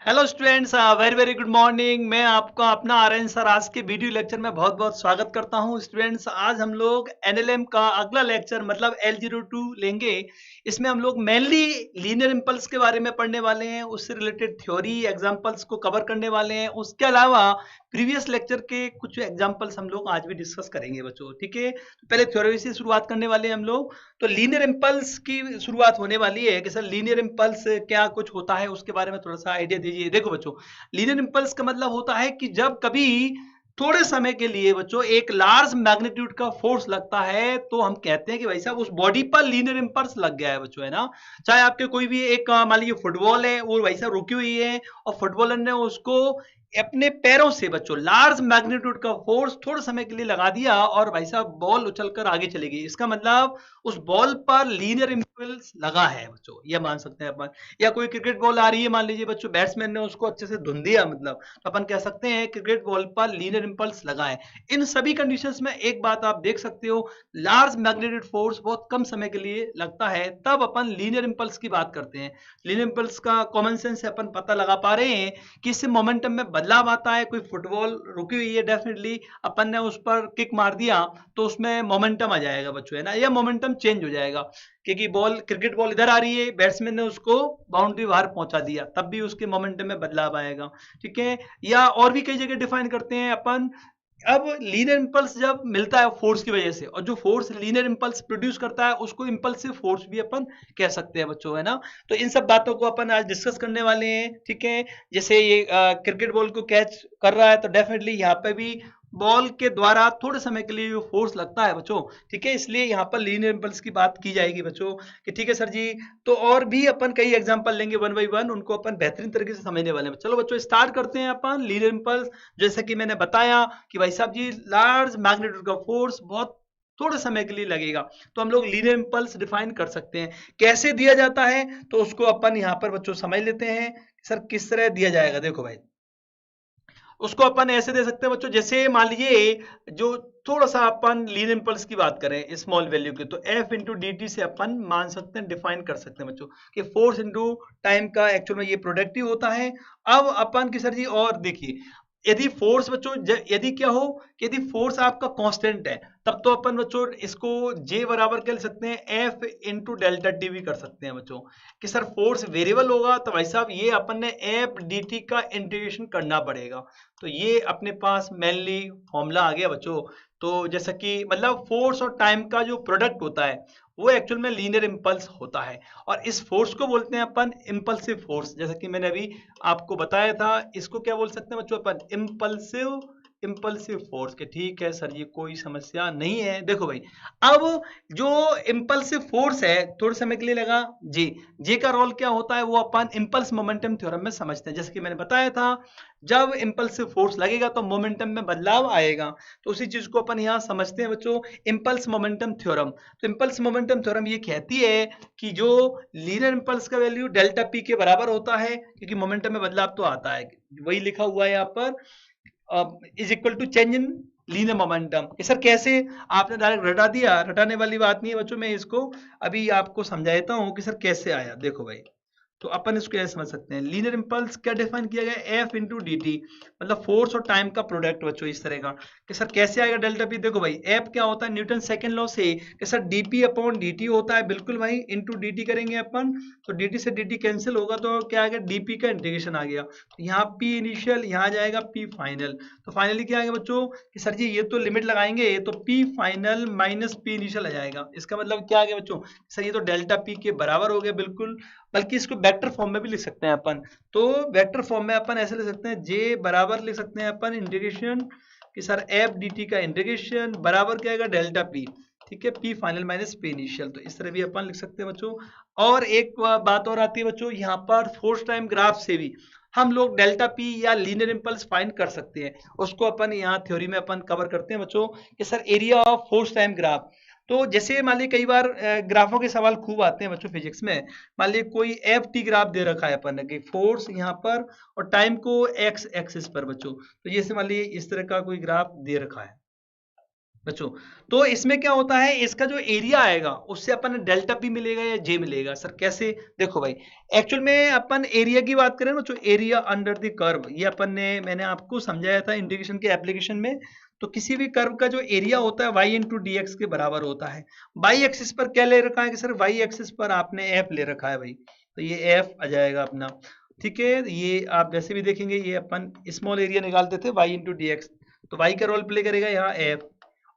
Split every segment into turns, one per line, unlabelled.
Hello students, very very good morning. मैं आपका अपना आर्यन सर आज के वीडियो लेक्चर में बहुत बहुत स्वागत करता हूं। स्टूडेंट्स, आज हम लोग एनएलएम का अगला लेक्चर मतलब L02 लेंगे। इसमें हम लोग मेनली लीनियर इंपल्स के बारे में पढ़ने वाले हैं, उससे रिलेटेड थ्योरी एग्जांपल्स को कवर करने वाले हैं। उसके अलावा प्रीवियस लेक्चर के कुछ एग्जांपल्स हम लोग आज भी डिस्कस करेंगे बच्चों। ठीक है, तो पहले थ्योरी से शुरुआत करने वाले हैं हम लोग। तो लीनियर इंपल्स की शुरुआत होने वाली है कि सर लीनियर इंपल्स क्या कुछ होता है, उसके बारे में थोड़ा सा आइडिया दीजिए। देखो बच्चों, लीनियर इंपल्स का मतलब होता है कि जब कभी थोड़े समय के लिए बच्चों एक लार्ज मैग्नीट्यूड का फोर्स लगता है तो हम कहते हैं कि भाई साहब उस बॉडी पर लीनियर इंपल्स लग गया है बच्चों, है ना। चाहे आपके कोई भी एक मान लीजिए फुटबॉल है, वो भाई साहब रुकी हुई है और फुटबॉलर ने उसको अपने पैरों से बच्चों लार्ज मैग्नीट्यूड का फोर्स थोड़े समय के लिए लगा दिया और भाई साहब बॉल उछलकर आगे चली गई। इसका मतलब उस बॉल पर लीनियर इंपल्स लगा है बच्चों, ये मान सकते हैं अपन। या कोई क्रिकेट बॉल आ रही है, मान लीजिए बच्चों बैट्समैन ने उसको अच्छे से धुन दिया, मतलब तो अपन कह सकते हैं क्रिकेट बॉल पर लीनियर इंपल्स लगा है। इन सभी कंडीशंस में एक बात आप देख सकते हो, लार्ज मैग्नेटिक फोर्स बहुत कम समय के लिए लगता है, तब अपन लीनियर इंपल्स की बात करते हैं। लीनियर इंपल्स का कॉमन सेंस से अपन पता लगा पा रहे हैं कि इससे मोमेंटम में बदलाव आता है। कोई फुटबॉल रुकी हुई है, डेफिनेटली अपन ने उस पर किक मार दिया तो उसमें मोमेंटम आ जाएगा बच्चों, है ना, या मोमेंटम चेंज हो जाएगा। क्योंकि बॉल क्रिकेट बॉल इधर आ रही है, बैट्समैन ने उसको बाउंड्री बाहर पहुंचा दिया, तब भी उसके मोमेंटम में बदलाव आएगा। ठीक है, या और भी कई जगह डिफाइन करते हैं अपन। अब लीनियर इंपल्स जब मिलता है फोर्स की वजह से, और जो फोर्स लीनियर इंपल्स प्रोड्यूस करता है उसको इंपल्सिव फोर्स भी अपन कह सकते हैं बच्चों, है ना। तो इन सब बातों को अपन आज डिस्कस करने वाले हैं। ठीक है, जैसे ये क्रिकेट बॉल को कैच कर रहा है तो डेफिनेटली यहाँ पे भी बॉल के द्वारा थोड़े समय के लिए जो फोर्स लगता है बच्चों, ठीक है, इसलिए यहाँ पर लीनियर इंपल्स की बात की जाएगी बच्चों कि ठीक है सर जी। तो और भी अपन कई एग्जांपल लेंगे वन बाई वन, उनको अपन बेहतरीन तरीके से समझने वाले हैं। चलो बच्चों स्टार्ट करते हैं अपन लीनियर इंपल्स। जैसा कि मैंने बताया कि भाई साहब जी लार्ज मैग्नीट्यूड का फोर्स बहुत थोड़े समय के लिए लगेगा तो हम लोग लीनियर इंपल्स डिफाइन कर सकते हैं। कैसे दिया जाता है तो उसको अपन यहाँ पर बच्चों समझ लेते हैं। सर किस तरह दिया जाएगा, देखो भाई, उसको अपन ऐसे दे सकते हैं बच्चों, जैसे मान लीजिए जो थोड़ा सा अपन लीनियर इंपल्स की बात करें स्मॉल वैल्यू की, तो एफ इंटू डी टी से अपन मान सकते हैं, डिफाइन कर सकते हैं बच्चों कि फोर्स इंटू टाइम का एक्चुअल में ये प्रोडक्टिव होता है। अब अपन की सर जी और देखिए, यदि फोर्स बच्चों यदि क्या हो कि यदि फोर्स आपका कांस्टेंट है, तब तो अपन बच्चों इसको जे बराबर कर सकते हैं एफ इंटू डेल्टा टी भी कर सकते हैं बच्चों। कि सर फोर्स वेरिएबल होगा तो भाई साहब ये अपन ने एफ डी टी का इंटीग्रेशन करना पड़ेगा। तो ये अपने पास मेनली फॉर्मूला आ गया बच्चों। तो जैसा कि मतलब फोर्स और टाइम का जो प्रोडक्ट होता है वो एक्चुअल में लीनियर इंपल्स होता है, और इस फोर्स को बोलते हैं अपन इम्पल्सिव फोर्स। जैसा कि मैंने अभी आपको बताया था, इसको क्या बोल सकते हैं बच्चों अपन, इम्पल्सिव इम्पल्सिव फोर्स के। ठीक है सर, ये कोई समस्या नहीं है। देखो भाई, अब जो इम्पल्सिव फोर्स है थोड़े समय के लिए लगा जी, जे का रोल क्या होता है वो अपन इम्पल्स मोमेंटम थ्योरम में समझते हैं। जैसे कि मैंने बताया था, जब इम्पल्सिव फोर्स लगेगा तो मोमेंटम में बदलाव आएगा, तो उसी चीज को अपन यहाँ समझते हैं बच्चों, इम्पल्स मोमेंटम थ्योरम। तो इम्पल्स मोमेंटम थ्योरम ये कहती है कि जो लीनियर इम्पल्स का वैल्यू डेल्टा पी के बराबर होता है, क्योंकि मोमेंटम में बदलाव तो आता है, वही लिखा हुआ है यहाँ पर, is equal to change in linear momentum. Sir कैसे, आपने डायरेक्ट रटा दिया, रटाने वाली बात नहीं है बच्चों, मैं इसको अभी आपको समझाता हूँ कि सर कैसे आया। देखो भाई, तो अपन इसको ऐसे समझ सकते हैं, लीनियर इंपल्स क्या डिफाइन किया गया, एफ इंटू डी टी, मतलब फोर्स और टाइम का प्रोडक्ट बच्चों, इस तरह का। कि सर कैसे आएगा डेल्टा पी, देखो भाई एफ क्या होता है न्यूटन सेकंड लॉ से कि सर डीपी अपॉन डी होता है, बिल्कुल भाई, इंटू डी करेंगे अपन, तो डी से डी कैंसिल होगा तो क्या आ गया, डीपी का इंटीग्रेशन आ गया। तो यहाँ पी इनिशियल, यहाँ जाएगा पी फाइनल, तो फाइनली क्या आएगा बच्चों कि सर जी ये तो लिमिट लगाएंगे तो P final minus P initial आ जाएगा। इसका मतलब क्या आ गया बच्चों, सर ये तो डेल्टा पी के बराबर हो गया बिल्कुल, बल्कि इसको वेक्टर फॉर्म में भी लिख सकते हैं अपन। तो वेक्टर फॉर्म में अपन ऐसे लिख सकते हैं, जे बराबर लिख सकते हैं अपन इंटीग्रेशन कि सर एफ डी टी का इंटीग्रेशन बराबर क्या आएगा, डेल्टा पी, ठीक है, P final minus P initial. तो इस तरह भी अपन लिख सकते हैं बच्चों। और एक बात और आती है बच्चों, यहाँ पर फोर्स टाइम ग्राफ से भी हम लोग डेल्टा पी या लीनियर इंपल्स फाइंड कर सकते हैं। उसको अपन यहाँ थ्योरी में अपन कवर करते हैं बच्चों कि sir area of force time graph. तो जैसे मान लीजिए कई बार ग्राफों के सवाल खूब आते हैं बच्चों फिजिक्स में। मान लीजिए कोई एफ टी ग्राफ दे रखा है अपन ने कि फोर्स यहाँ पर और टाइम को एक्स एक्सिस पर बच्चों, तो जैसे मान लीजिए इस तरह का कोई ग्राफ दे रखा है। बच्चों। तो इसमें क्या होता है, इसका जो एरिया आएगा उससे अपन डेल्टा पी मिलेगा या जे मिलेगा। सर कैसे? देखो भाई, एक्चुअल में अपन एरिया की बात करें ना बच्चों, एरिया अंडर द कर्व, ये अपन ने मैंने आपको समझाया था इंटीग्रेशन के एप्लीकेशन में। तो किसी भी कर्व का जो एरिया होता है वाई इंटू डी एक्स के बराबर होता है। वाई एक्सिस पर क्या ले रखा है कि सर वाई एक्सिस पर आपने एफ ले रखा है भाई, तो ये एफ आ जाएगा अपना। ठीक है, ये आप वैसे भी देखेंगे, ये अपन स्मॉल एरिया निकालते थे वाई इंटू डी एक्स, तो वाई का रोल प्ले करेगा यहाँ एफ,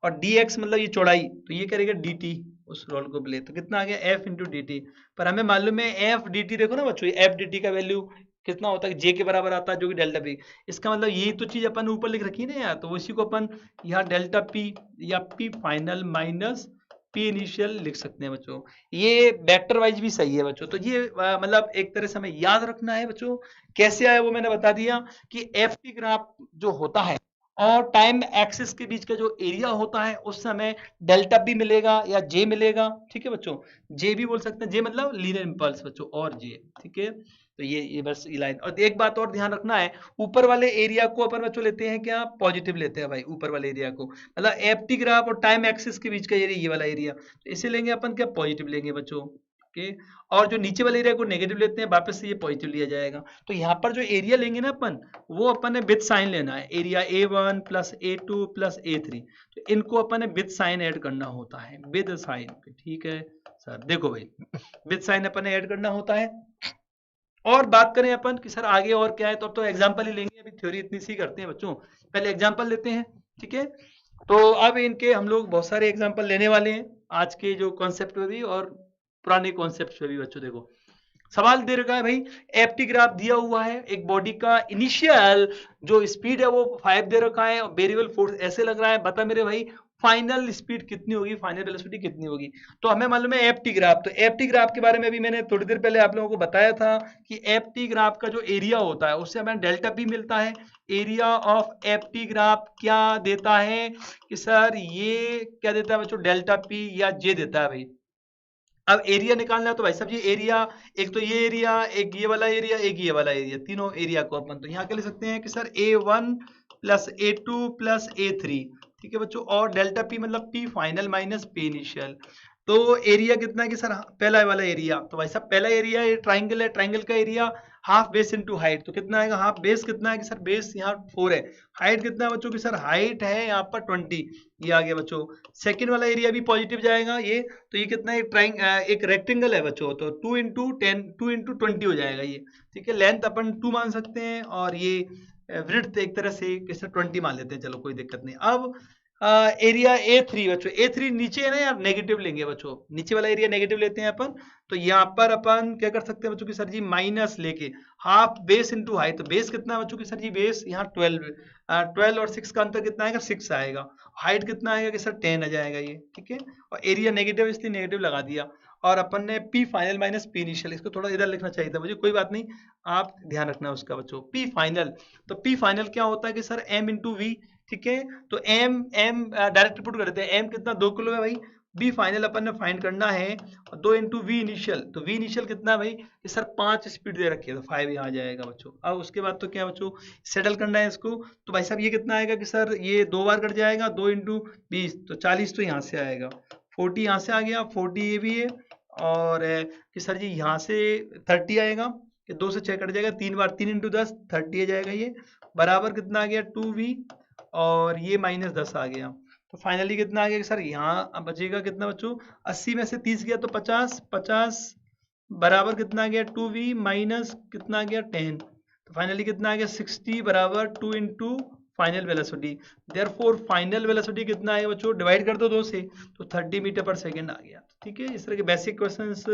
और dx मतलब ये चौड़ाई, तो ये करेगा dt, उस रोल को प्ले, तो कितना आ गया f इंटू डी टी। पर हमें मालूम है f dt, देखो ना बच्चों, f dt का वैल्यू कितना होता है, j के बराबर आता है, जो कि डेल्टा p। इसका मतलब यही तो चीज अपन ऊपर लिख रखी है ना यार, तो इसी को अपन यहाँ डेल्टा p या p final minus p initial लिख सकते हैं बच्चों। ये वेक्टर वाइज भी सही है बच्चों। तो ये मतलब एक तरह से हमें याद रखना है बच्चों। कैसे आया वो मैंने बता दिया कि एफ टी ग्राफ जो होता है और टाइम एक्सिस के बीच का जो एरिया होता है उस समय डेल्टा बी मिलेगा या जे मिलेगा। ठीक है बच्चों, जे भी बोल सकते हैं, जे मतलब लीनियर इंपल्स बच्चों, और जे। ठीक है, तो ये बस ये लाइन। और एक बात और ध्यान रखना है, ऊपर वाले एरिया को अपन बच्चों लेते हैं क्या, पॉजिटिव लेते हैं भाई, ऊपर वाले एरिया को, मतलब एफ टी ग्राफ और टाइम एक्सिस के बीच का एरिया, ये वाला एरिया, तो इसे लेंगे अपन क्या, पॉजिटिव लेंगे बच्चों। ओके, और जो नीचे वाले एरिया को नेगेटिव लेते हैं, वापस से ये पॉजिटिव लिया जाएगा। तो यहाँ पर जो एरिया लेंगे ना अपन, वो अपन ने विद साइन लेना है, area A1 plus A2 plus A3, तो इनको अपन ने विद साइन ऐड करना होता है, विद साइन। ठीक है सर, देखो भाई, विद साइन अपन ने ऐड करना होता है। और बात करें अपन कि सर आगे और क्या है, तो अब तो एग्जाम्पल ही लेंगे, अभी थ्योरी इतनी सी करते हैं बच्चों, पहले एग्जाम्पल लेते हैं। ठीक है, तो अब इनके हम लोग बहुत सारे एग्जाम्पल लेने वाले हैं, आज के जो कॉन्सेप्ट में भी और पुराने कॉन्सेप्ट में भी बच्चों। देखो सवाल दे रखा है भाई, एफटी ग्राफ दिया हुआ है, एक बॉडी का इनिशियल जो स्पीड है वो 5 दे रखा है, और वेरिएबल फोर्स ऐसे लग रहा है, बता मेरे भाई फाइनल स्पीड कितनी होगी, फाइनल वेलोसिटी कितनी होगी। तो हमें मालूम है एफटी ग्राफ, तो एफटी ग्राफ के बारे में भी मैंने थोड़ी देर पहले आप लोगों को बताया था कि एफटी ग्राफ का जो एरिया होता है उससे हमें डेल्टा पी मिलता है। एरिया ऑफ एफटी ग्राफ क्या देता है कि सर ये क्या देता है बच्चों, डेल्टा पी या जे देता है भाई। अब एरिया निकालना है तो भाई साहब ये एरिया, एक तो ये एरिया, एक ये वाला एरिया, एक ये वाला एरिया, तीनों एरिया को अपन तो यहाँ क्या लिख सकते हैं कि sir A1 plus A2 plus A3। ठीक है बच्चों, और डेल्टा पी मतलब P final minus P initial. तो एरिया कितना है कि सर पहला वाला एरिया, तो भाई साहब पहला एरिया ये ट्राइंगल है, ट्राइंगल का area half base into height, तो कितना आएगा, हाफ बेस कितना है कि सर बेस यहाँ 4 है, हाइट कितना है बच्चों की सर हाइट है यहाँ पर 20, ये आ गया बच्चों। सेकंड वाला एरिया भी पॉजिटिव जाएगा ये, तो ये कितना है, एक रेक्टेंगल है बच्चों, तो 2 इंटू 10 2 इंटू 20 हो जाएगा ये। ठीक है, लेंथ अपन 2 मान सकते हैं, और ये विड्थ एक तरह से किसी 20 मान लेते हैं, चलो कोई दिक्कत नहीं। अब एरिया A3 बच्चों, A3 नीचे है ना यार, नेगेटिव लेंगे बच्चों, नीचे वाला एरिया नेगेटिव लेते हैं अपन, तो यहाँ पर अपन क्या कर सकते हैं बच्चों की सर जी, माइनस लेके हाफ बेस इनटू हाइट, तो बेस कितना है बच्चों की सर जी, बेस यहाँ 12 और 6 का अंतर कितना आएगा, 6 आएगा। हाइट कितना आएगा कि सर 10 आ जाएगा ये। ठीक है, और एरिया नेगेटिव इसलिए नेगेटिव लगा दिया, और अपन ने P final minus P initial, इसको थोड़ा इधर लिखना चाहिए था मुझे, कोई बात नहीं, आप ध्यान रखना उसका बच्चों। पी फाइनल, तो पी फाइनल क्या होता है कि सर एम इंटू वी। ठीक है, तो एम एम डायरेक्ट पुट कर देते हैं, एम कितना 2 किलो है भाई, बी फाइनल अपन ने फाइंड करना है, और 2 इंटू वी इनिशियल, तो वी इनिशियल कितना है भाई कि सर 5 स्पीड दे रखी है, तो 5 यहाँ आ जाएगा बच्चों। अब उसके बाद तो क्या बच्चों, सेटल करना है इसको, तो भाई साहब ये कितना आएगा कि सर ये 2 बार कट जाएगा, 2 इंटू 20, तो 40 तो यहाँ से आएगा, 40 यहाँ से आ गया, 40 ये भी है, और कि सर जी यहाँ से 30 आएगा, कि 2 से 6 कट जाएगा, 3 बार 3 इंटू 10 30 आ जाएगा, ये बराबर कितना आ गया 2v, और ये माइनस 10 आ गया, तो फाइनली कितना आ गया सर, यहाँ बचेगा कितना बच्चों, 80 में से 30 गया तो 50, 50 बराबर कितना आ गया 2v माइनस कितना आ गया 10, तो फाइनली कितना आ गया 60 बराबर 2 into final velocity. Therefore final velocity कितना आएगा बच्चों, डिवाइड कर दो 2 से, तो 30 मीटर पर सेकेंड आ गया। ठीक है, इस तरह के बेसिक क्वेश्चंस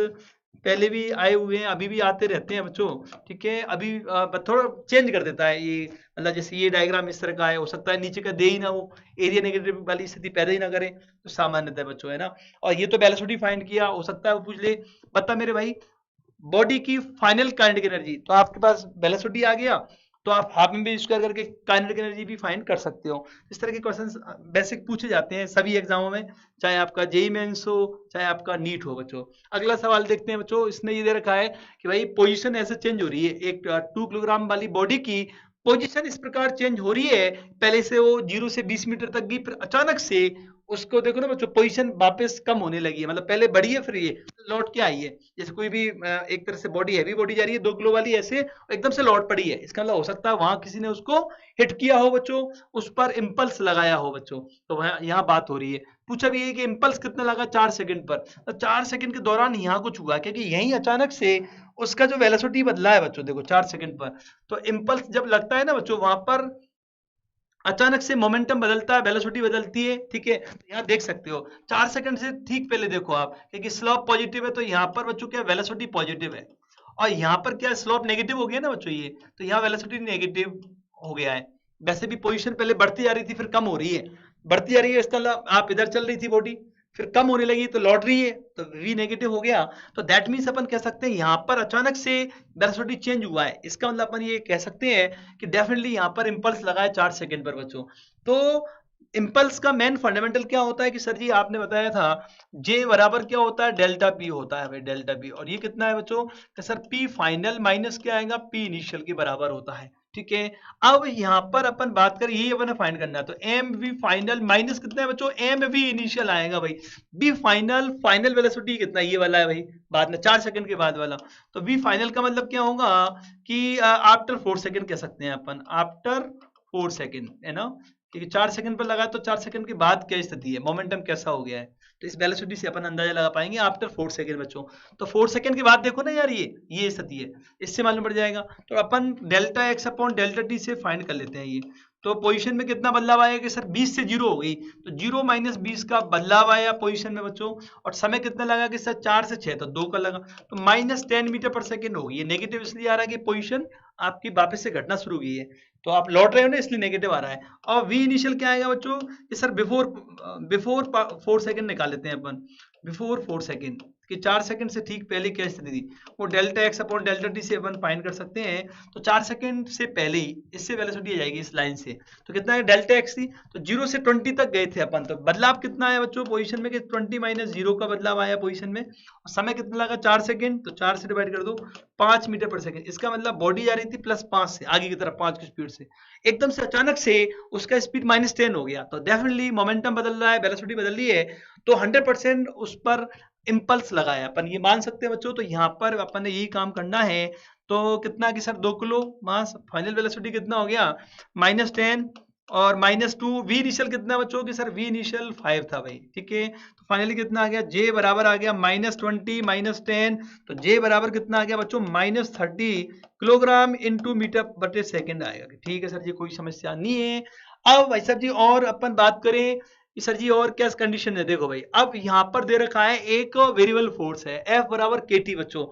पहले भी आए हुए हैं, अभी भी आते रहते हैं बच्चों। ठीक है, अभी थोड़ा चेंज कर देता है ये, मतलब जैसे ये डायग्राम इस तरह का है, हो सकता है नीचे का दे ही ना, वो एरिया नेगेटिव वाली स्थिति पैदा ही ना करे, तो सामान्यतः है बच्चों, है ना। और ये तो वेलोसिटी फाइंड किया, हो सकता है वो पूछ ले, बता मेरे भाई बॉडी की फाइनल काइनेटिक एनर्जी, तो आपके पास वेलोसिटी आ गया, तो आप हाफ में भी स्क्वायर करके काइनेटिक एनर्जी भी फाइंड कर सकते हो। इस तरह के क्वेश्चंस बेसिक पूछे जाते हैं सभी एग्जामों में, चाहे आपका जेईई मेंस हो, चाहे आपका नीट हो बच्चों। अगला सवाल देखते हैं बच्चों, इसने ये दे रखा है कि भाई पोजीशन ऐसे चेंज हो रही है, एक 2 किलोग्राम वाली बॉडी की पोजीशन इस प्रकार चेंज हो रही है, पहले से वो 0 से 20 मीटर तक गई, फिर अचानक से उसको देखो ना बच्चों, पोजीशन वापस कम होने लगी है, मतलब पहले बढ़ी है फिर ये लौट के आई है। जैसे कोई भी एक तरह से बॉडी, हैवी बॉडी जा रही है 2 किलो वाली, ऐसे एकदम से लौट पड़ी है, इसका मतलब हो सकता है वहां किसी ने उसको हिट किया हो बच्चों, उस पर इम्पल्स लगाया हो बच्चों। तो वह यहाँ बात हो रही है। पूछा भी है कि इम्पल्स कितना लगा, 4 सेकंड पर। तो 4 सेकंड के दौरान यहाँ कुछ हुआ, क्योंकि यहीं अचानक से उसका जो वेलोसिटी बदला है बच्चों, देखो 4 सेकंड पर। तो इम्पल्स जब लगता है ना बच्चों, वहां पर अचानक से मोमेंटम बदलता है, वेलोसिटी बदलती है, ठीक है। तो यहाँ देख सकते हो 4 सेकंड से ठीक पहले देखो आप, क्योंकि स्लोप पॉजिटिव है, तो यहाँ पर बच्चों क्या वेलोसिटी पॉजिटिव है, और यहाँ पर क्या स्लोप नेगेटिव हो गया ना बच्चों ये, तो यहाँ वेलोसिटी नेगेटिव हो गया है। वैसे भी पोजीशन पहले बढ़ती जा रही थी, फिर कम हो रही है, बढ़ती जा रही है, इसका मतलब आप इधर चल रही थी बॉडी, फिर कम होने लगी तो लौट रही है, तो v नेगेटिव हो गया। तो दैट मीन्स अपन कह सकते हैं यहाँ पर अचानक से वेलोसिटी चेंज हुआ है, इसका मतलब अपन ये कह सकते हैं कि डेफिनेटली यहाँ पर इंपल्स लगा है 4 सेकंड पर बच्चों। तो इंपल्स का मेन फंडामेंटल क्या होता है कि सर जी आपने बताया था J बराबर क्या होता है, डेल्टा P होता है भाई, डेल्टा P। और ये कितना है बच्चों कि सर P फाइनल माइनस क्या आएगा, P इनिशियल के बराबर होता है, ठीक है। अब यहाँ पर अपन बात करें, ये अपन फाइंड करना है, तो एम वी फाइनल माइनस कितना है बच्चों, एम वी इनिशियल आएगा भाई। बी फाइनल, फाइनल वेलोसिटी कितना, ये वाला है भाई, बाद में 4 सेकंड के बाद वाला। तो वी फाइनल का मतलब क्या होगा कि आफ्टर 4 सेकंड कह सकते हैं अपन, आफ्टर 4 सेकंड, है ना, क्योंकि 4 सेकंड पर लगा, तो 4 सेकंड के बाद क्या स्थिति है, मोमेंटम कैसा हो गया है। तो इस वेलोसिटी से अपन अंदाजा लगा पाएंगे आफ्टर 4 सेकंड बच्चों। तो 4 सेकंड के बाद देखो ना यार, ये स्थिति है, इससे मालूम पड़ जाएगा। तो अपन delta X upon delta T से फाइंड कर लेते हैं ये। तो पोजीशन में कितना बदलाव आया कि सर 20 से 0 हो गई, तो 0 माइनस 20 का बदलाव आया पोजीशन में बच्चों। और समय कितना लगा कि सर 4 से 6, तो 2 का लगा, तो माइनस 10 मीटर पर सेकेंड हो गई। ये नेगेटिव इसलिए आ रहा है कि पोजीशन आपकी वापस से घटना शुरू हुई है, तो आप लौट रहे हो ना, इसलिए नेगेटिव आ रहा है। और वी इनिशियल क्या आएगा बच्चों कि सर बिफोर 4 सेकंड निकाल लेते हैं अपन, बिफोर 4 सेकंड कि 4 सेकंड से ठीक पहले क्या स्थिति थी, वो delta X upon delta T से अपन फाइंड कर सकते हैं। तो 4 सेकंड से पहले ही इससे वेलोसिटी आ जाएगी इस लाइन से, तो कितना है डेल्टा एक्स थी, तो 0 से 20 तक गए थे अपन। तो बदलाव कितना आया बच्चों पोजीशन में कि 20 माइनस 0 का बदलाव आया पोजीशन में। और समय कितना लगा 4 सेकंड, तो 4 से डिवाइड कर दो, 5 मीटर पर सेकंड। इसका मतलब बॉडी जा रही थी +5 से आगे की तरफ, 5 की स्पीड से, एकदम से अचानक से उसका स्पीड -10 हो गया। तो डेफिनेटली मोमेंटम बदल रहा है, वेलोसिटी बदल रही है, तो 100% उस पर इंपल्स लगाया, अपन ये मान सकते हैं बच्चों। तो यहाँ पर अपन ने यही काम करना है। तो कितना कि सर 2 किलो मास, फाइनल वेलोसिटी कितना हो गया -10 और -2। वी इनिशियल कितना बच्चों कि सर वी इनिशियल 5 था भाई, ठीक है। तो फाइनली कितना आ गया, जे बराबर आ गया -20 -10, तो जे बराबर कितना आ गया बच्चों -30 किलोग्राम इंटू मीटर बटे सेकेंड आएगा। ठीक है सर जी, कोई समस्या नहीं है। अब भाई साहब जी और अपन बात करें कि सर जी और क्या कंडीशन है, देखो भाई अब यहाँ पर दे रखा है एक वेरिएबल फोर्स है F बराबर KT बच्चों,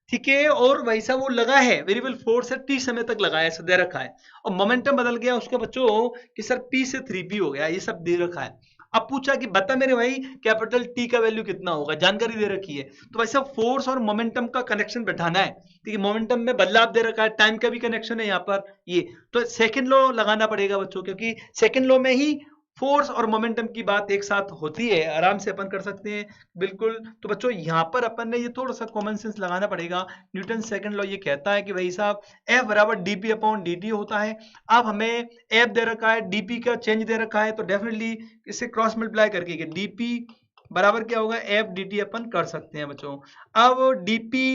ठीक है। और वैसा वो लगा है, वेरिएबल फोर्स है, T समय तक लगाया है, ऐसा दे रखा है। और मोमेंटम बदल गया उसका बच्चों कि सर P से 3P हो गया, ये सब दे रखा है। अब पूछा कि बता मेरे भाई कैपिटल T का वैल्यू कितना होगा, जानकारी दे रखी है। तो वैसा फोर्स और मोमेंटम का कनेक्शन बैठाना है, क्योंकि मोमेंटम में बदलाव दे रखा है, टाइम का भी कनेक्शन है यहाँ पर ये। तो सेकेंड लॉ लगाना पड़ेगा बच्चों, क्योंकि सेकेंड लॉ में ही फोर्स और मोमेंटम की बात एक साथ होती है, आराम से अपन कर सकते हैं बिल्कुल। तो बच्चों यहाँ पर अपन ने ये थोड़ा सा कॉमन सेंस लगाना पड़ेगा। न्यूटन सेकंड लॉ ये कहता है कि भाई साहब F बराबर dp अपॉन dt होता है। अब हमें F दे रखा है, dp का चेंज दे रखा है, तो डेफिनेटली इसे क्रॉस मल्टीप्लाई करके dp बराबर क्या होगा F dt अपन कर सकते हैं बच्चों। अब dp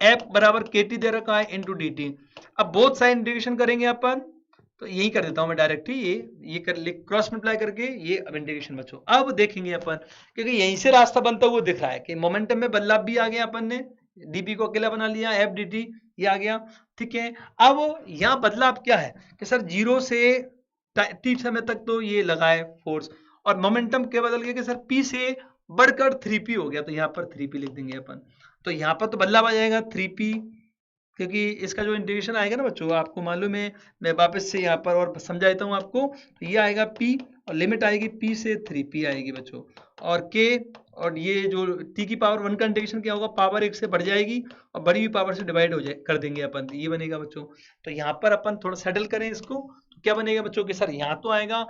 F बराबर kt दे रखा है इंटू dt। अब बोथ साइड इंटीग्रेशन करेंगे अपन, तो यही कर देता हूं मैं डायरेक्ट ही, ये कर क्रॉस मल्टीप्लाई करके ये अब इंटीग्रेशन बच्चों। अब देखेंगे अपन, क्योंकि यहीं से रास्ता बनता हुआ दिख रहा है कि मोमेंटम में बदलाव भी आ गया, अपन ने dp को अकेला बना लिया, F dt ये आ गया, ठीक है। अब यहाँ बदलाव क्या है कि सर 0 से t समय तक तो ये लगा है फोर्स, और मोमेंटम क्या बदल गया कि सर p से बढ़कर 3p हो गया, तो यहाँ पर 3p लिख देंगे अपन। तो यहाँ पर तो बदलाव आ जाएगा 3p, क्योंकि इसका जो इंटीग्रेशन आएगा ना बच्चों, आपको मालूम है, मैं वापस से यहाँ पर और समझा देता हूँ आपको। तो ये आएगा p और लिमिट आएगी p से 3p आएगी बच्चों, और k और ये जो t की पावर 1 का इंटीग्रेशन क्या होगा, पावर 1 से बढ़ जाएगी और बड़ी हुई पावर से डिवाइड हो जाए कर देंगे अपन, तो ये बनेगा बच्चों। तो यहाँ पर अपन थोड़ा सेटल करें इसको, तो क्या बनेगा बच्चों कि सर यहाँ तो आएगा